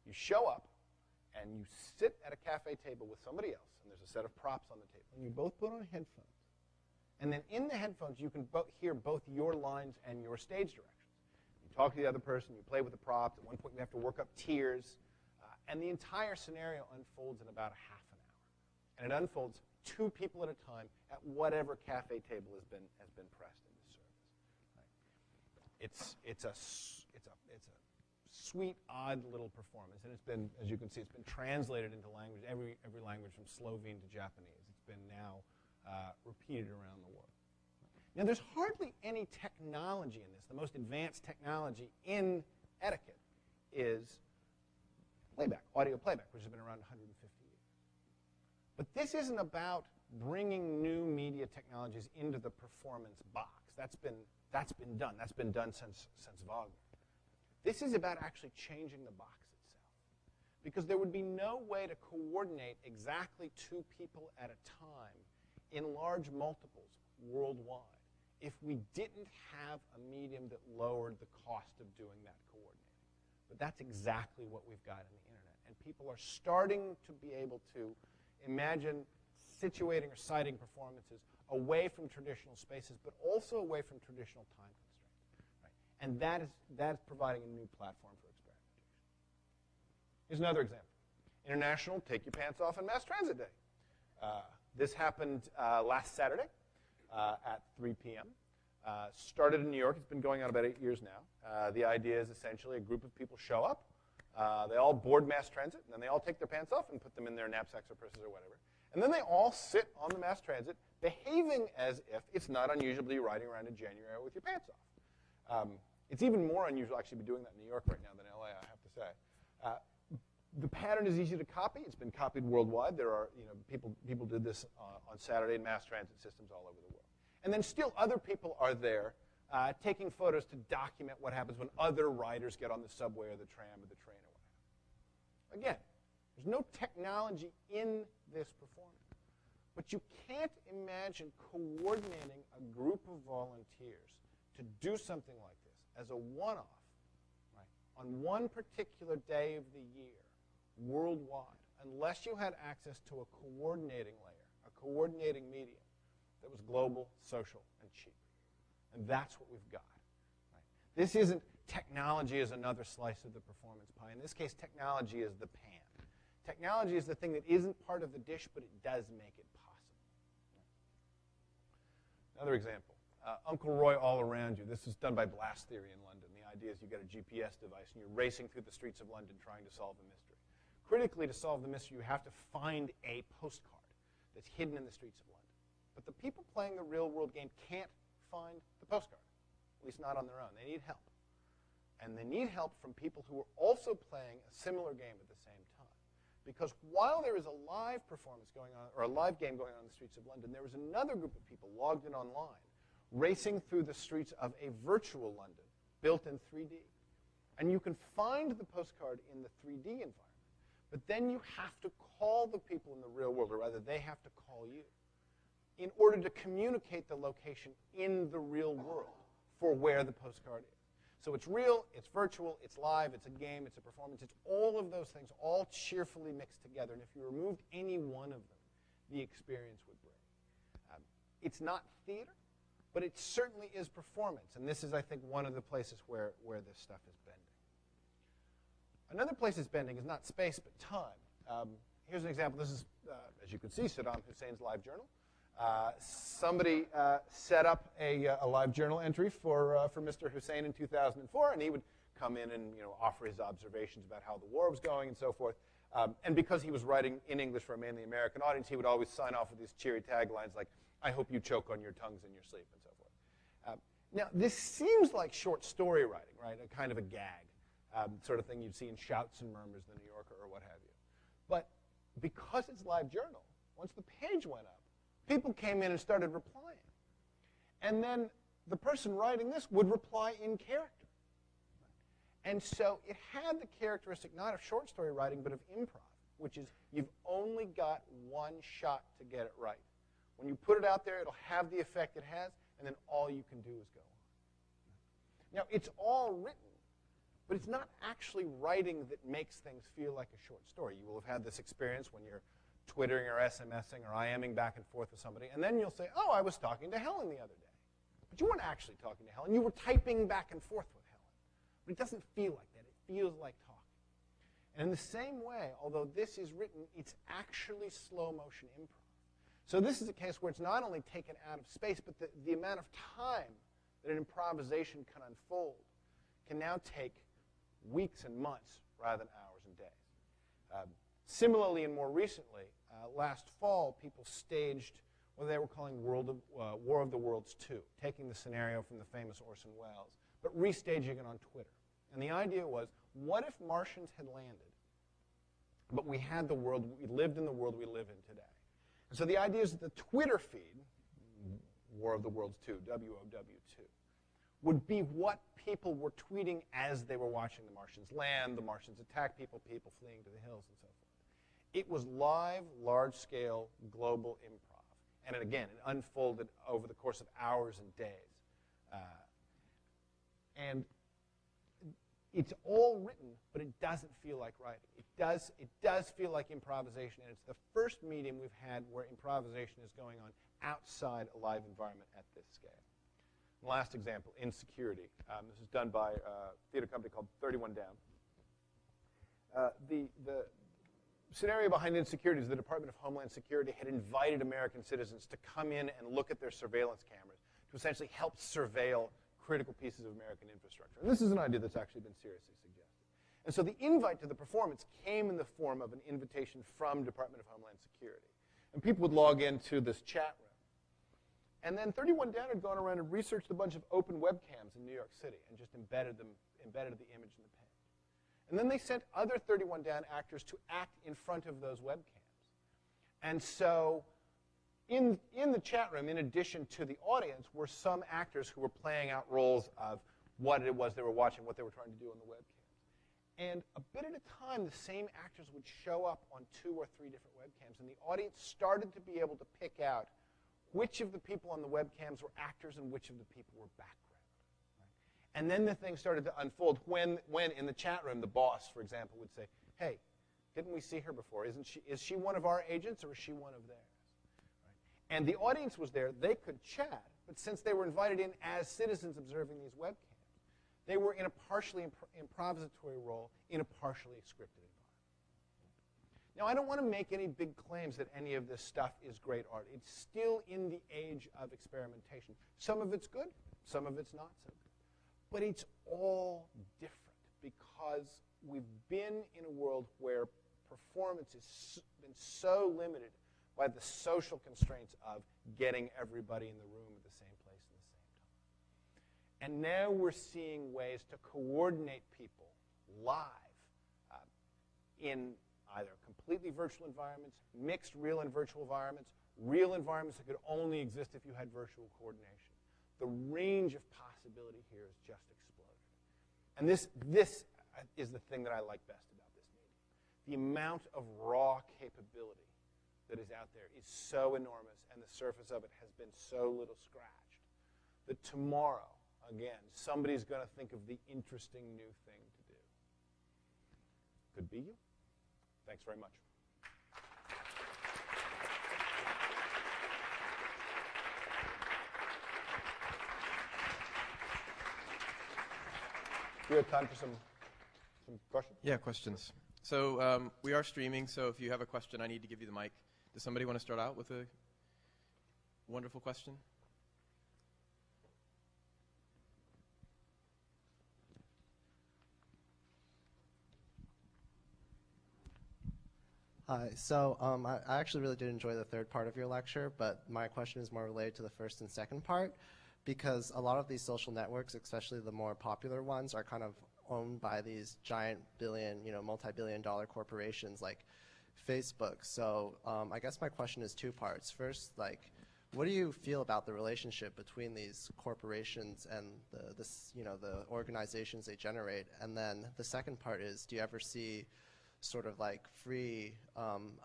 Speaker 2: You show up, and you sit at a cafe table with somebody else, and there's a set of props on the table, and you both put on headphones. And then in the headphones, you can hear both your lines and your stage directions. You talk to the other person, you play with the props. At one point, you have to work up tiers, and the entire scenario unfolds in about a half an hour. And it unfolds two people at a time at whatever cafe table has been pressed in the service. Right? It's a sweet, odd little performance, and it's been, as you can see, it's been translated into language, every language from Slovene to Japanese. It's been now repeated around the world. Now, there's hardly any technology in this. The most advanced technology in etiquette is playback, audio playback, which has been around 150 years. But this isn't about bringing new media technologies into the performance box. That's been done. That's been done since Wagner. This is about actually changing the box itself. Because there would be no way to coordinate exactly two people at a time in large multiples worldwide if we didn't have a medium that lowered the cost of doing that coordinating. But that's exactly what we've got in the internet. And people are starting to be able to imagine situating or siting performances away from traditional spaces, but also away from traditional time constraints. Right? And that is providing a new platform for experimentation. Here's another example. International Take Your Pants Off on Mass Transit Day. This happened last Saturday at 3 p.m. Started in New York. It's been going on about 8 years now. The idea is essentially a group of people show up. They all board mass transit, and then they all take their pants off and put them in their knapsacks or purses or whatever. And then they all sit on the mass transit, behaving as if it's not unusual to be riding around in January with your pants off. It's even more unusual actually to be doing that in New York right now than LA, I have to say. The pattern is easy to copy. It's been copied worldwide. There are, people did this on Saturday in mass transit systems all over the world. And then still other people are there taking photos to document what happens when other riders get on the subway or the tram or the train or whatever. Again, there's no technology in this performance. But you can't imagine coordinating a group of volunteers to do something like this as a one-off, right, on one particular day of the year, worldwide, unless you had access to a coordinating layer, a coordinating medium that was global, social, and cheap. And that's what we've got. Right? This isn't technology as another slice of the performance pie. In this case, technology is the pan. Technology is the thing that isn't part of the dish, but it does make it possible. Another example, Uncle Roy all around you. This is done by Blast Theory in London. The idea is you get a GPS device and you're racing through the streets of London trying to solve a mystery. Critically, to solve the mystery, you have to find a postcard that's hidden in the streets of London. But the people playing the real-world game can't find the postcard, at least not on their own. They need help. And they need help from people who are also playing a similar game at the same time. Because while there is a live performance going on, or a live game going on in the streets of London, there is another group of people logged in online, racing through the streets of a virtual London, built in 3D. And you can find the postcard in the 3D environment, but then you have to call the people in the real world, or rather they have to call you, in order to communicate the location in the real world for where the postcard is. So it's real, it's virtual, it's live, it's a game, it's a performance, it's all of those things, all cheerfully mixed together. And if you removed any one of them, the experience would break. It's not theater, but it certainly is performance. And this is, I think, one of the places where this stuff is bending. Another place it's bending is not space, but time. Here's an example. This is, as you can see, Saddam Hussein's live journal. Somebody set up a live journal entry for Mr. Hussein in 2004, and he would come in and offer his observations about how the war was going and so forth. And because he was writing in English for a mainly American audience, he would always sign off with these cheery taglines like, "I hope you choke on your tongues in your sleep," and so forth. Now, this seems like short story writing, right? A kind of a gag, sort of thing you'd see in Shouts and Murmurs, The New Yorker, or what have you. But because it's live journal, once the page went up, people came in and started replying. And then the person writing this would reply in character. And so it had the characteristic not of short story writing, but of improv, which is you've only got one shot to get it right. When you put it out there, it'll have the effect it has, and then all you can do is go on. Now, it's all written, but it's not actually writing that makes things feel like a short story. You will have had this experience when you're Twittering or SMSing or IMing back and forth with somebody, and then you'll say, "Oh, I was talking to Helen the other day." But you weren't actually talking to Helen. You were typing back and forth with Helen. But it doesn't feel like that. It feels like talking. And in the same way, although this is written, it's actually slow-motion improv. So this is a case where it's not only taken out of space, but the amount of time that an improvisation can unfold can now take weeks and months rather than hours and days. Similarly, and more recently, last fall, people staged what they were calling War of the Worlds 2, taking the scenario from the famous Orson Welles, but restaging it on Twitter. And the idea was, what if Martians had landed, but we had the world, we lived in the world we live in today? And so the idea is that the Twitter feed, War of the Worlds 2, WOW2, would be what people were tweeting as they were watching the Martians land, the Martians attack people, people fleeing to the hills, and so forth. It was live, large-scale, global improv. And again, it unfolded over the course of hours and days. And it's all written, but it doesn't feel like writing. It does feel like improvisation, and it's the first medium we've had where improvisation is going on outside a live environment at this scale. And last example, Insecurity. This is done by a theater company called 31 Down. The scenario behind Insecurity is the Department of Homeland Security had invited American citizens to come in and look at their surveillance cameras to essentially help surveil critical pieces of American infrastructure. And this is an idea that's actually been seriously suggested. And so the invite to the performance came in the form of an invitation from Department of Homeland Security. And people would log into this chat room. And then 31 Down had gone around and researched a bunch of open webcams in New York City and just embedded the image in the page. And then they sent other 31 down actors to act in front of those webcams. And so in the chat room, in addition to the audience, were some actors who were playing out roles of what it was they were watching, what they were trying to do on the webcams. And a bit at a time, the same actors would show up on 2 or 3 different webcams, and the audience started to be able to pick out which of the people on the webcams were actors and which of the people were background. Right? And then the thing started to unfold when in the chat room, the boss, for example, would say, hey, didn't we see her before? Is she one of our agents or is she one of theirs? Right? And the audience was there. They could chat, but since they were invited in as citizens observing these webcams, they were in a partially improvisatory role in a partially scripted environment. Now, I don't want to make any big claims that any of this stuff is great art. It's still in the age of experimentation. Some of it's good, some of it's not so good. But it's all different because we've been in a world where performance has been so limited by the social constraints of getting everybody in the room at the same place at the same time. And now we're seeing ways to coordinate people live in either completely virtual environments, mixed real and virtual environments that could only exist if you had virtual coordination. The range of possibility here has just exploded. And this is the thing that I like best about this medium. The amount of raw capability that is out there is so enormous, and the surface of it has been so little scratched, that tomorrow, again, somebody's going to think of the interesting new thing to do. Could be you. Thanks very much. Do we have time for some questions?
Speaker 1: Yeah, questions. So we are streaming, so if you have a question, I need to give you the mic. Does somebody want to start out with a wonderful question?
Speaker 3: Hi. So I actually really did enjoy the third part of your lecture, but my question is more related to the first and second part, because a lot of these social networks, especially the more popular ones, are kind of owned by these giant multi-billion-dollar corporations like Facebook. So I guess my question is 2 parts. First, what do you feel about the relationship between these corporations and the organizations they generate? And then the second part is, do you ever see sort of like free,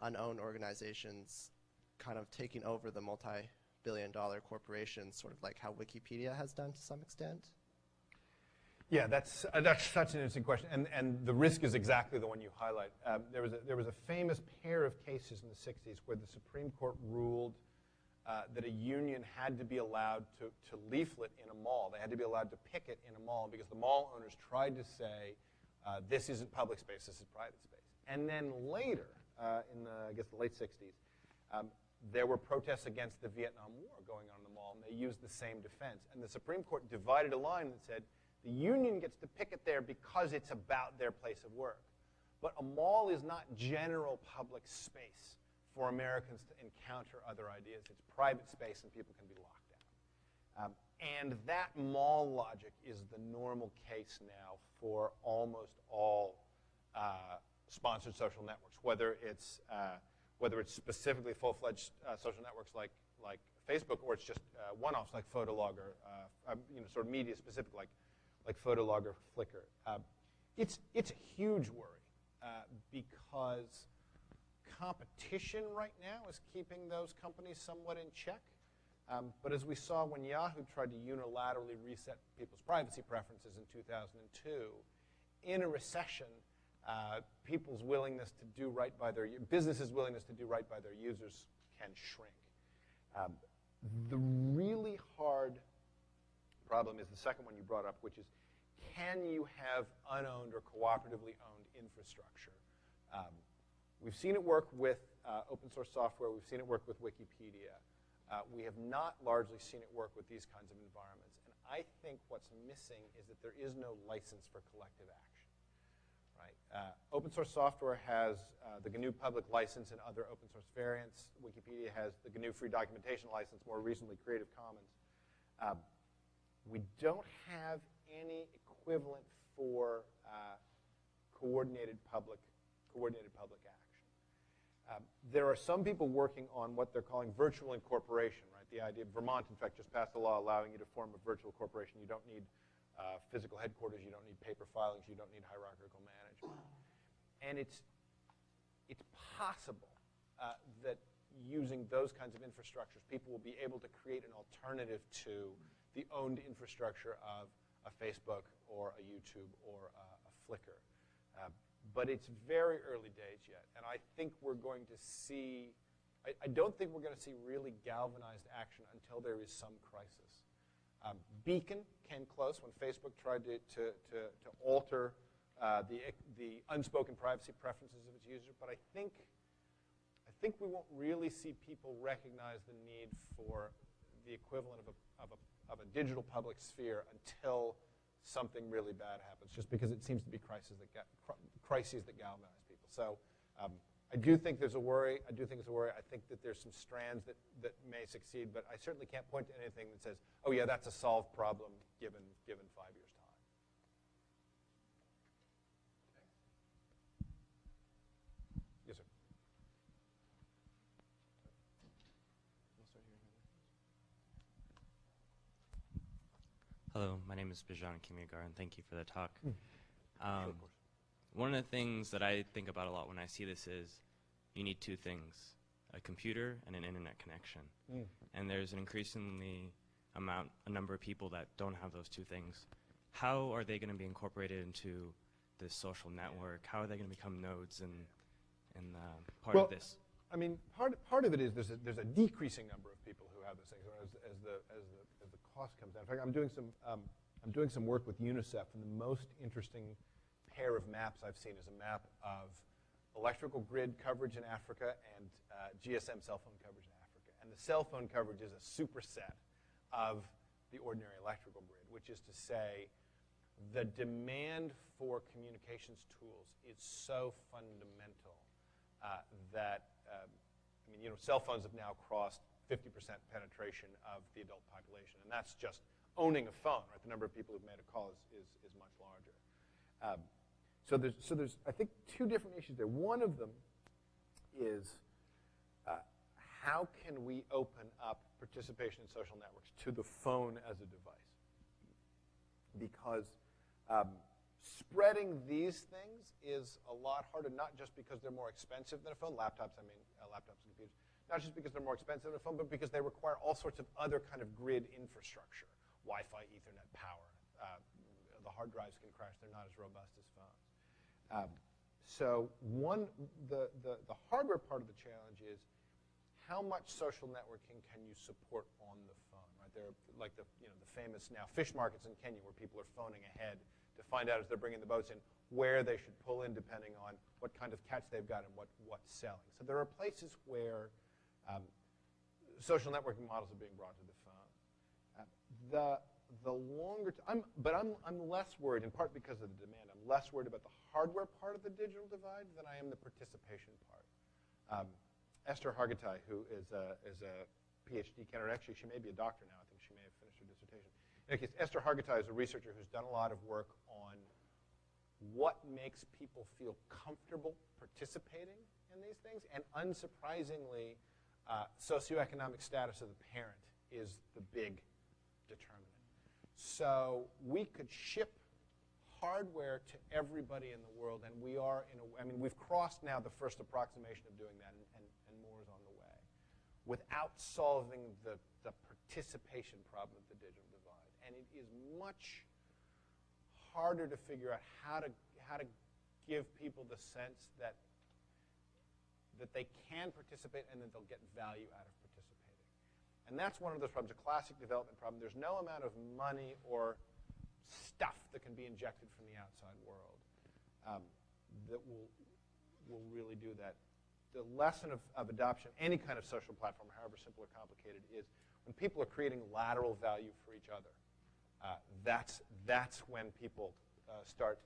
Speaker 3: unowned organizations kind of taking over the multi-billion-dollar corporations, sort of like how Wikipedia has done to some extent?
Speaker 2: Yeah, that's such an interesting question, and the risk is exactly the one you highlight. There was a famous pair of cases in the 60s where the Supreme Court ruled that a union had to be allowed to leaflet in a mall. They had to be allowed to picket in a mall because the mall owners tried to say, this isn't public space, this is private space. And then later, in the late 60s, there were protests against the Vietnam War going on in the mall, and they used the same defense. And the Supreme Court divided a line that said, the union gets to picket there because it's about their place of work. But a mall is not general public space for Americans to encounter other ideas. It's private space, and people can be locked out. And that mall logic is the normal case now for almost all sponsored social networks, whether it's specifically full-fledged social networks like Facebook, or it's just one-offs like Fotolog or sort of media-specific like Fotolog or Flickr. It's a huge worry because competition right now is keeping those companies somewhat in check. But as we saw when Yahoo tried to unilaterally reset people's privacy preferences in 2002, in a recession, people's willingness to do right by their businesses' willingness to do right by their users can shrink. The really hard problem is the second one you brought up, which is, can you have unowned or cooperatively owned infrastructure? We've seen it work with open source software. We've seen it work with Wikipedia. We have not largely seen it work with these kinds of environments. And I think what's missing is that there is no license for collective action. Right? Open source software has the GNU public license and other open source variants. Wikipedia has the GNU free documentation license, more recently Creative Commons. We don't have any equivalent for coordinated public action. There are some people working on what they're calling virtual incorporation, right? The idea, Vermont, in fact, just passed a law allowing you to form a virtual corporation. You don't need physical headquarters. You don't need paper filings. You don't need hierarchical management. And it's possible that using those kinds of infrastructures, people will be able to create an alternative to the owned infrastructure of a Facebook or a YouTube or a Flickr. But it's very early days yet. And I think we're going to see, I don't think we're going to see really galvanized action until there is some crisis. Beacon came close when Facebook tried to alter the unspoken privacy preferences of its users, but I think we won't really see people recognize the need for the equivalent of a digital public sphere until something really bad happens, just because it seems to be crises that galvanize people. So I do think there's a worry. I think that there's some strands that may succeed, but I certainly can't point to anything that says, oh yeah, that's a solved problem given 5 years' time. Yes, sir.
Speaker 4: Hello, my name is Bijan Kimigar, and thank you for the talk.
Speaker 2: Sure, of course.
Speaker 4: One of the things that I think about a lot when I see this is you need two things, a computer and an internet connection. And there's an increasingly a number of people that don't have those two things. How are they going to be incorporated into this social network? How are they going to become nodes and part of this?
Speaker 2: I mean, part of it is there's a decreasing number of people who have those things as the cost comes down. In fact, I'm doing some work with UNICEF, and the most interesting pair of maps I've seen is a map of electrical grid coverage in Africa and GSM cell phone coverage in Africa. And the cell phone coverage is a superset of the ordinary electrical grid, which is to say the demand for communications tools is so fundamental that, cell phones have now crossed 50% penetration of the adult population, and that's just owning a phone, right? The number of people who've made a call is much larger. So there's, I think, two different issues there. One of them is how can we open up participation in social networks to the phone as a device? Because spreading these things is a lot harder, not just because they're more expensive than a phone, laptops and computers, not just because they're more expensive than a phone, but because they require all sorts of other kind of grid infrastructure, Wi-Fi, Ethernet, power. The hard drives can crash. They're not as robust as phones. The hardware part of the challenge is how much social networking can you support on the phone, right? There are like the famous now fish markets in Kenya where people are phoning ahead to find out as they're bringing the boats in where they should pull in depending on what kind of catch they've got and what's selling. So there are places where social networking models are being brought to the phone. The longer, I'm less worried, in part because of the demand. I'm less worried about the hardware part of the digital divide than I am the participation part. Esther Hargitay, who is a PhD candidate, actually she may be a doctor now. I think she may have finished her dissertation. In any case, Esther Hargitay is a researcher who's done a lot of work on what makes people feel comfortable participating in these things, and unsurprisingly, socioeconomic status of the parent is the big determinant. So we could ship hardware to everybody in the world, and we are we've crossed now the first approximation of doing that, and more is on the way, without solving the participation problem of the digital divide. And it is much harder to figure out how to give people the sense that they can participate and that they'll get value out of participating. And that's one of those problems, a classic development problem. There's no amount of money or stuff that can be injected from the outside world that will really do that. The lesson of adoption, any kind of social platform, however simple or complicated, is when people are creating lateral value for each other. That's when people start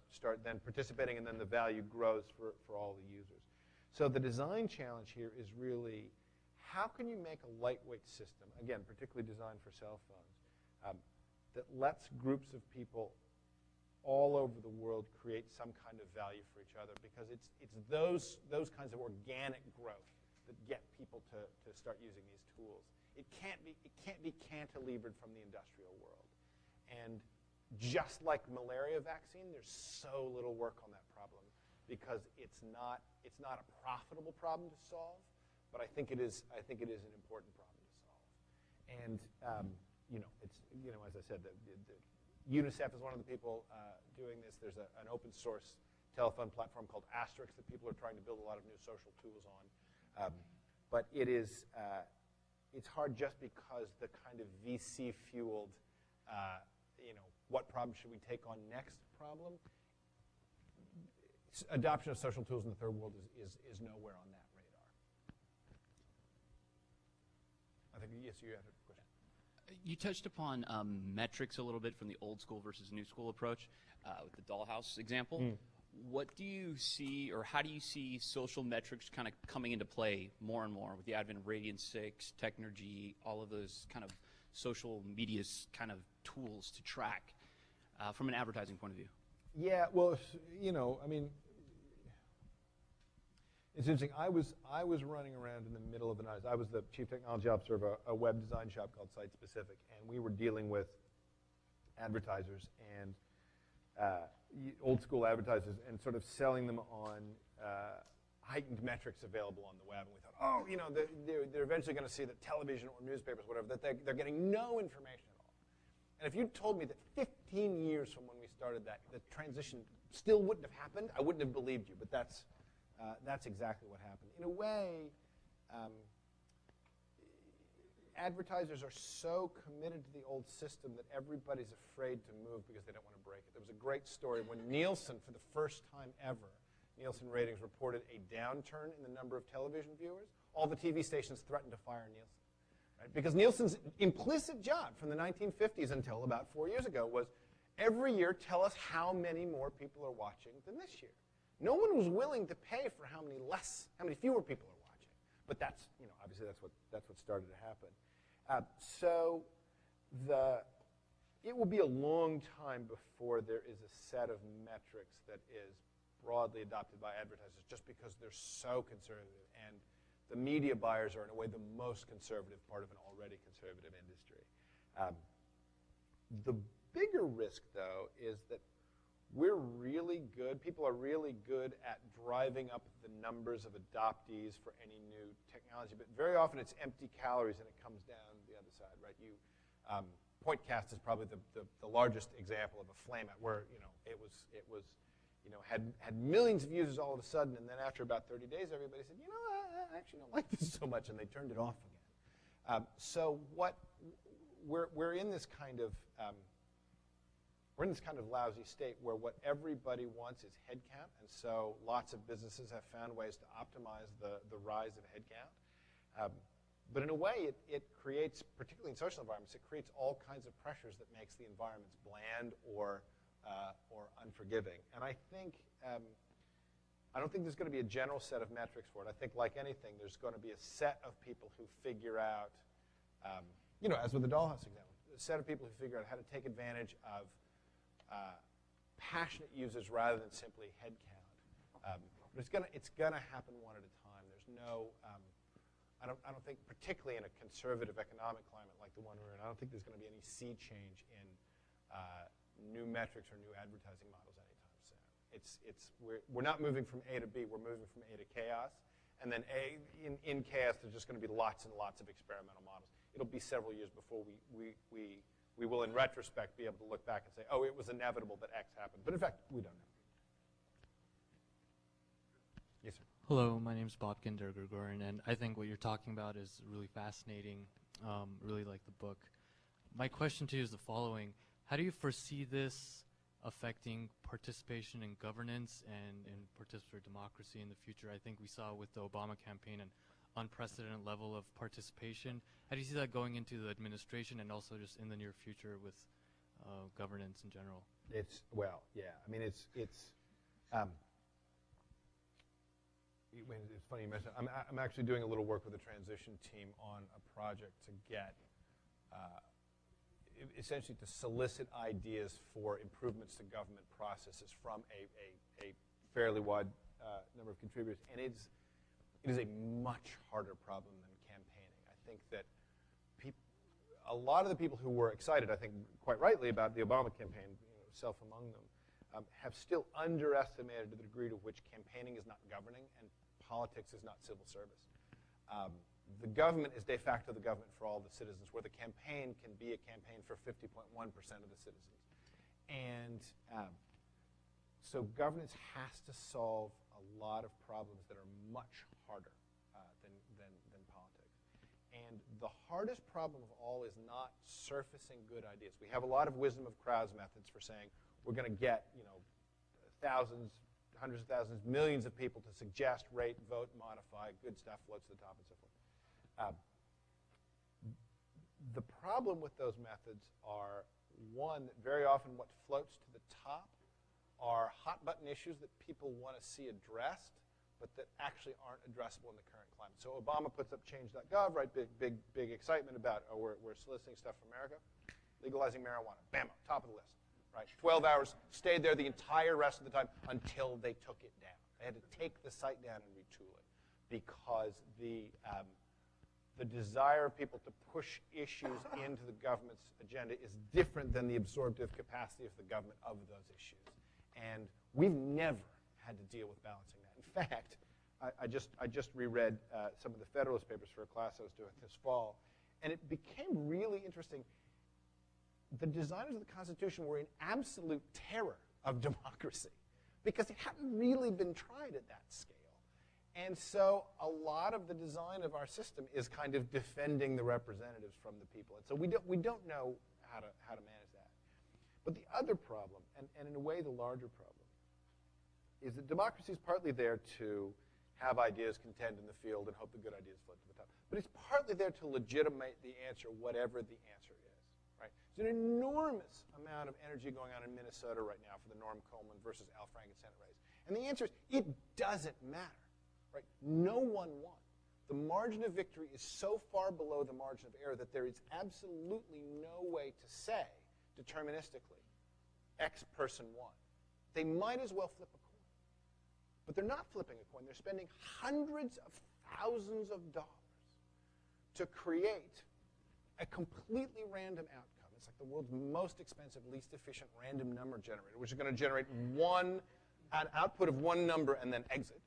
Speaker 2: then participating, and then the value grows for all the users. So the design challenge here is really, how can you make a lightweight system, again, particularly designed for cell phones, that lets groups of people all over the world create some kind of value for each other, because it's those kinds of organic growth that get people to start using these tools. It can't be cantilevered from the industrial world. And just like malaria vaccine, there's so little work on that problem because it's not a profitable problem to solve, but I think it is an important problem to solve. And as I said, UNICEF is one of the people doing this. There's an open source telephone platform called Asterisk that people are trying to build a lot of new social tools on. But it's hard just because the kind of VC-fueled, what problem should we take on next problem? Adoption of social tools in the third world is nowhere on that radar. I think, yes, you had a question.
Speaker 5: You touched upon metrics a little bit from the old school versus new school approach with the dollhouse example. What do you see, or how do you see social metrics kind of coming into play more and more with the advent of Radiant 6, Technergy, all of those kind of social media kind of tools to track from an advertising point of view?
Speaker 2: Yeah, well, it's interesting. I was running around in the middle of the night. I was the chief technology officer of a web design shop called Site Specific, and we were dealing with advertisers and old school advertisers and sort of selling them on heightened metrics available on the web. And we thought, they're eventually going to see that television or newspapers, whatever, that they're getting no information at all. And if you told me that 15 years from when we started that, the transition still wouldn't have happened, I wouldn't have believed you. But that's exactly what happened. In a way, advertisers are so committed to the old system that everybody's afraid to move because they don't want to break it. There was a great story when Nielsen, for the first time ever, Nielsen ratings reported a downturn in the number of television viewers. All the TV stations threatened to fire Nielsen. Right? Because Nielsen's implicit job from the 1950s until about 4 years ago was every year tell us how many more people are watching than this year. No one was willing to pay for how many fewer people are watching. But that's, obviously that's what started to happen. It will be a long time before there is a set of metrics that is broadly adopted by advertisers just because they're so conservative. And the media buyers are, in a way, the most conservative part of an already conservative industry. The bigger risk, though, is that we're really good, people are really good at driving up the numbers of adoptees for any new technology, but very often it's empty calories and it comes down the other side, right? Pointcast is probably the largest example of a flame out where, it was had millions of users all of a sudden, and then after about 30 days, everybody said, I actually don't like this so much, and they turned it off again. So we're in this kind of lousy state where what everybody wants is headcount, and so lots of businesses have found ways to optimize the rise of headcount. But in a way, it creates, particularly in social environments, it creates all kinds of pressures that makes the environments bland or unforgiving. And I don't think there's going to be a general set of metrics for it. I think, like anything, there's going to be a set of people who figure out, as with the dollhouse example, a set of people who figure out how to take advantage of passionate users rather than simply headcount. But it's gonna happen one at a time. There's no, I don't think, particularly in a conservative economic climate like the one we're in, I don't think there's going to be any sea change in new metrics or new advertising models anytime soon. We're not moving from A to B. We're moving from A to chaos, and then in chaos there's just going to be lots and lots of experimental models. It'll be several years before we will, in retrospect, be able to look back and say, oh, it was inevitable that X happened. But in fact, we don't know. Yes, sir.
Speaker 6: Hello, my name is Bob Kinder-Gregorian, and I think what you're talking about is really fascinating. Really like the book. My question to you is the following. How do you foresee this affecting participation in governance and in participatory democracy in the future? I think we saw with the Obama campaign an unprecedented level of participation. How do you see that going into the administration and also just in the near future with governance in general?
Speaker 2: It's funny you mentioned. I'm actually doing a little work with the transition team on a project to get. essentially to solicit ideas for improvements to government processes from a fairly wide number of contributors. And it is a much harder problem than campaigning. I think that a lot of the people who were excited, I think quite rightly, about the Obama campaign, self among them, have still underestimated the degree to which campaigning is not governing and politics is not civil service. The government is de facto the government for all the citizens, where the campaign can be a campaign for 50.1% of the citizens. And so governance has to solve a lot of problems that are much harder than politics. And the hardest problem of all is not surfacing good ideas. We have a lot of wisdom of crowds methods for saying we're going to get thousands, hundreds of thousands, millions of people to suggest, rate, vote, modify, good stuff floats to the top and so forth. The problem with those methods are, one, that very often what floats to the top are hot-button issues that people want to see addressed, but that actually aren't addressable in the current climate. So Obama puts up change.gov, right? Big excitement about, we're soliciting stuff from America. Legalizing marijuana, bam, top of the list, right? 12 hours, stayed there the entire rest of the time until they took it down. They had to take the site down and retool it because the desire of people to push issues into the government's agenda is different than the absorptive capacity of the government of those issues. And we've never had to deal with balancing that. In fact, I just reread some of the Federalist Papers for a class I was doing this fall, and it became really interesting. The designers of the Constitution were in absolute terror of democracy because it hadn't really been tried at that scale. And so a lot of the design of our system is kind of defending the representatives from the people. And so we don't know how to manage that. But the other problem, and in a way the larger problem, is that democracy is partly there to have ideas contend in the field and hope the good ideas float to the top. But it's partly there to legitimate the answer, whatever the answer is. Right? There's an enormous amount of energy going on in Minnesota right now for the Norm Coleman versus Al Franken Senate race. And the answer is, it doesn't matter. Right? No one won. The margin of victory is so far below the margin of error that there is absolutely no way to say deterministically, X person won. They might as well flip a coin. But they're not flipping a coin. They're spending hundreds of thousands of dollars to create a completely random outcome. It's like the world's most expensive, least efficient random number generator, which is going to generate an output of one number and then exit.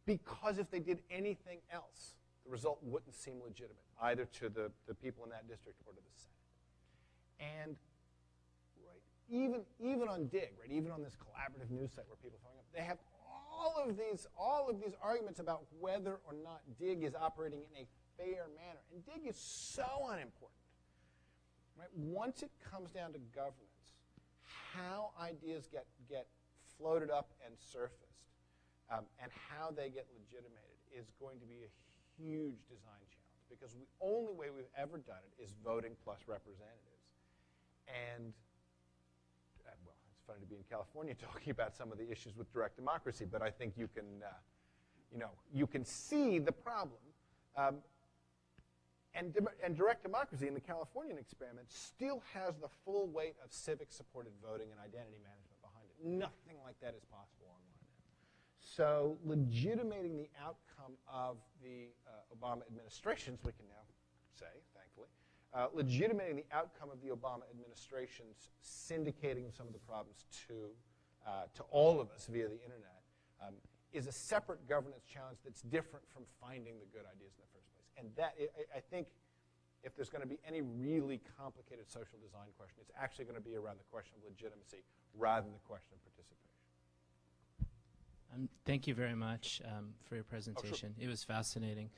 Speaker 2: Because if they did anything else, the result wouldn't seem legitimate, either to the people in that district or to the Senate. And even on Dig, right, even on this collaborative news site where people are throwing up, they have all of these arguments about whether or not Dig is operating in a fair manner. And Dig is so unimportant. Right? Once it comes down to governance, how ideas get floated up and surfaced, and how they get legitimated is going to be a huge design challenge because the only way we've ever done it is voting plus representatives. And, well, it's funny to be in California talking about some of the issues with direct democracy, but I think you can see the problem. And direct democracy in the Californian experiment still has the full weight of civic-supported voting and identity management behind it. Nothing like that is possible online. So legitimating the outcome of the Obama administration's, we can now say, thankfully, legitimating the outcome of the Obama administration's syndicating of some of the problems to all of us via the internet is a separate governance challenge that's different from finding the good ideas in the first place. And that, I think, if there's going to be any really complicated social design question, it's actually going to be around the question of legitimacy rather than the question of participation.
Speaker 7: Thank you very much for your presentation.
Speaker 2: Oh, sure.
Speaker 7: It was fascinating.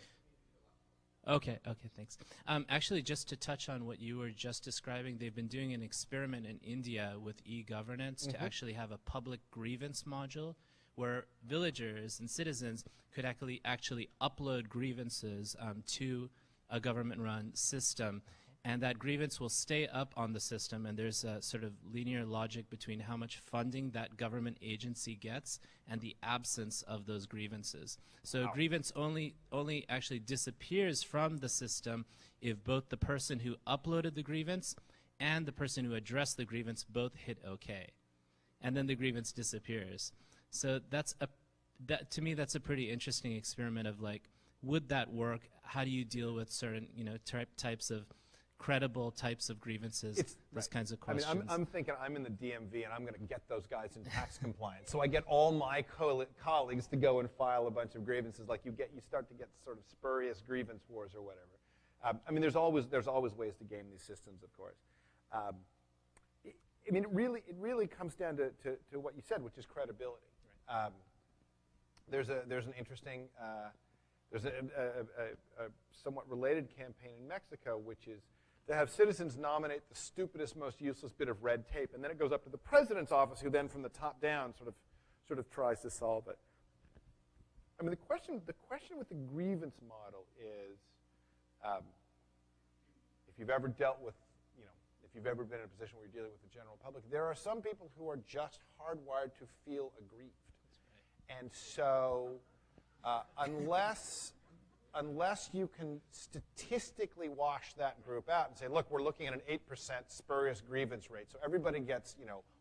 Speaker 7: Okay, thanks. Actually, just to touch on what you were just describing, they've been doing an experiment in India with e-governance to actually have a public grievance module where villagers and citizens could actually upload grievances to a government-run system. and that grievance will stay up on the system, and there's a sort of linear logic between how much funding that government agency gets and the absence of those grievances. So a grievance only actually disappears from the system if both the person who uploaded the grievance and the person who addressed the grievance both hit OK. And then the grievance disappears. So to me, that's a pretty interesting experiment of, like, would that work? How do you deal with certain, types of credible types of grievances, those kinds of questions?
Speaker 2: I mean, I'm thinking I'm in the DMV and I'm going to get those guys in tax compliance. So I get all my colleagues to go and file a bunch of grievances. Like you start to get sort of spurious grievance wars or whatever. I mean, there's always ways to game these systems, of course. I mean, it really comes down to what you said, which is credibility. There's an interesting. There's a somewhat related campaign in Mexico, which is to have citizens nominate the stupidest, most useless bit of red tape, and then it goes up to the president's office, who then, from the top down, sort of tries to solve it. I mean, the question with the grievance model is, if you've ever dealt with, if you've ever been in a position where you're dealing with the general public, there are some people who are just hardwired to feel aggrieved, and so. Unless you can statistically wash that group out and say, look, we're looking at an 8% spurious grievance rate, so everybody gets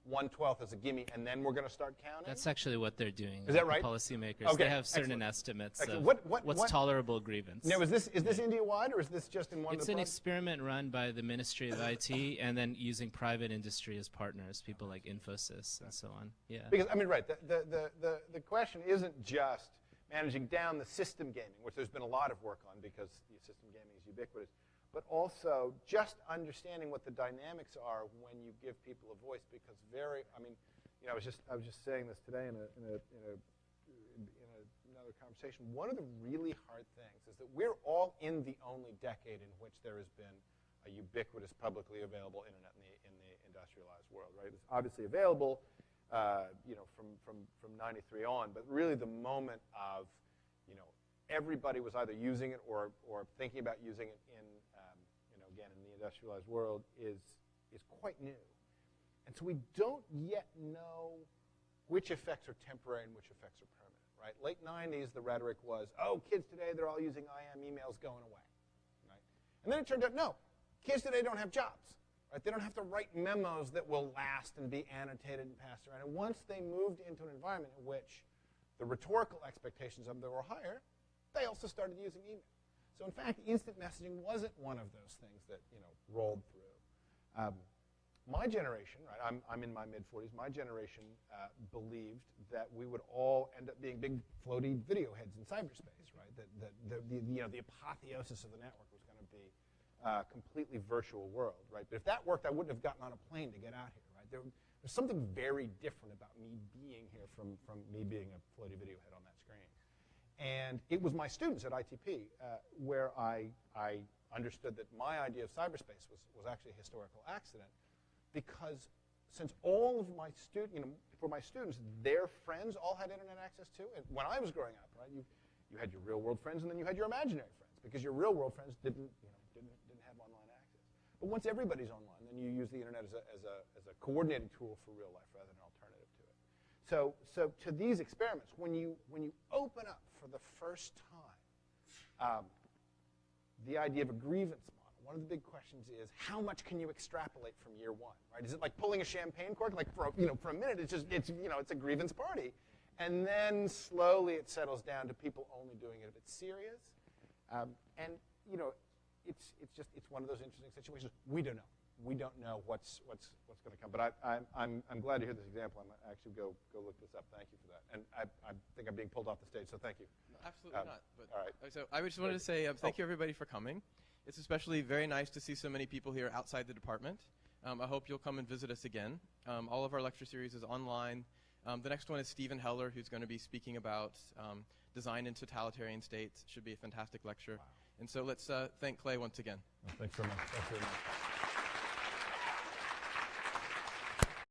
Speaker 2: 1/12 as a gimme, and then we're going to start counting?
Speaker 7: That's actually what they're doing.
Speaker 2: Is that right?
Speaker 7: The policymakers.
Speaker 2: Okay.
Speaker 7: They have certain
Speaker 2: Excellent.
Speaker 7: estimates
Speaker 2: Excellent.
Speaker 7: of
Speaker 2: What
Speaker 7: what's tolerable grievance.
Speaker 2: Now, is this India-wide, or is this just in one of the
Speaker 7: It's an
Speaker 2: projects?
Speaker 7: experiment run by the Ministry of IT and then using private industry as partners, people like Infosys and so on. Yeah.
Speaker 2: Because, I mean, right, the question isn't just managing down the system gaming, which there's been a lot of work on because the system gaming is ubiquitous, but also just understanding what the dynamics are when you give people a voice. Because I was just saying this today in another conversation. One of the really hard things is that we're all in the only decade in which there has been a ubiquitous, publicly available internet in the industrialized world. Right? It's obviously available. From 93 on, but really the moment of, everybody was either using it or thinking about using it in, again, in the industrialized world is quite new. And so we don't yet know which effects are temporary and which effects are permanent, right? Late 90s, the rhetoric was, oh, kids today, they're all using IM emails going away, right? And then it turned out, no, kids today don't have jobs. Right? They don't have to write memos that will last and be annotated and passed around. And once they moved into an environment in which the rhetorical expectations of them were higher, they also started using email. So in fact, instant messaging wasn't one of those things that rolled through. My generation, right? I'm in my mid-40s. My generation believed that we would all end up being big floaty video heads in cyberspace, right? That the apotheosis of the network was going to be completely virtual world, right? But if that worked, I wouldn't have gotten on a plane to get out here, right? There's something very different about me being here from me being a floaty video head on that screen. And it was my students at ITP where I understood that my idea of cyberspace was actually a historical accident, because since all of my for my students, their friends all had internet access too. And when I was growing up, right, you had your real world friends and then you had your imaginary friends, because your real world friends didn't have online access. But once everybody's online, then you use the internet as a coordinating tool for real life rather than an alternative to it. So to these experiments, when you open up for the first time the idea of a grievance model, one of the big questions is, how much can you extrapolate from year one? Right? Is it like pulling a champagne cork? Like for a minute, it's a grievance party, and then slowly it settles down to people only doing it if it's serious, it's one of those interesting situations. We don't know. We don't know what's going to come. But I'm glad to hear this example. I'm actually go look this up. Thank you for that. And I think I'm being pulled off the stage, so thank you.
Speaker 1: No, absolutely not. But,
Speaker 2: all right.
Speaker 1: So I just wanted to say thank you everybody for coming. It's especially very nice to see so many people here outside the department. I hope you'll come and visit us again. All of our lecture series is online. The next one is Stephen Heller, who's going to be speaking about design in totalitarian states. Should be a fantastic lecture.
Speaker 2: Wow.
Speaker 1: And so let's thank Clay once again.
Speaker 2: Well, thanks very much. Thanks very much.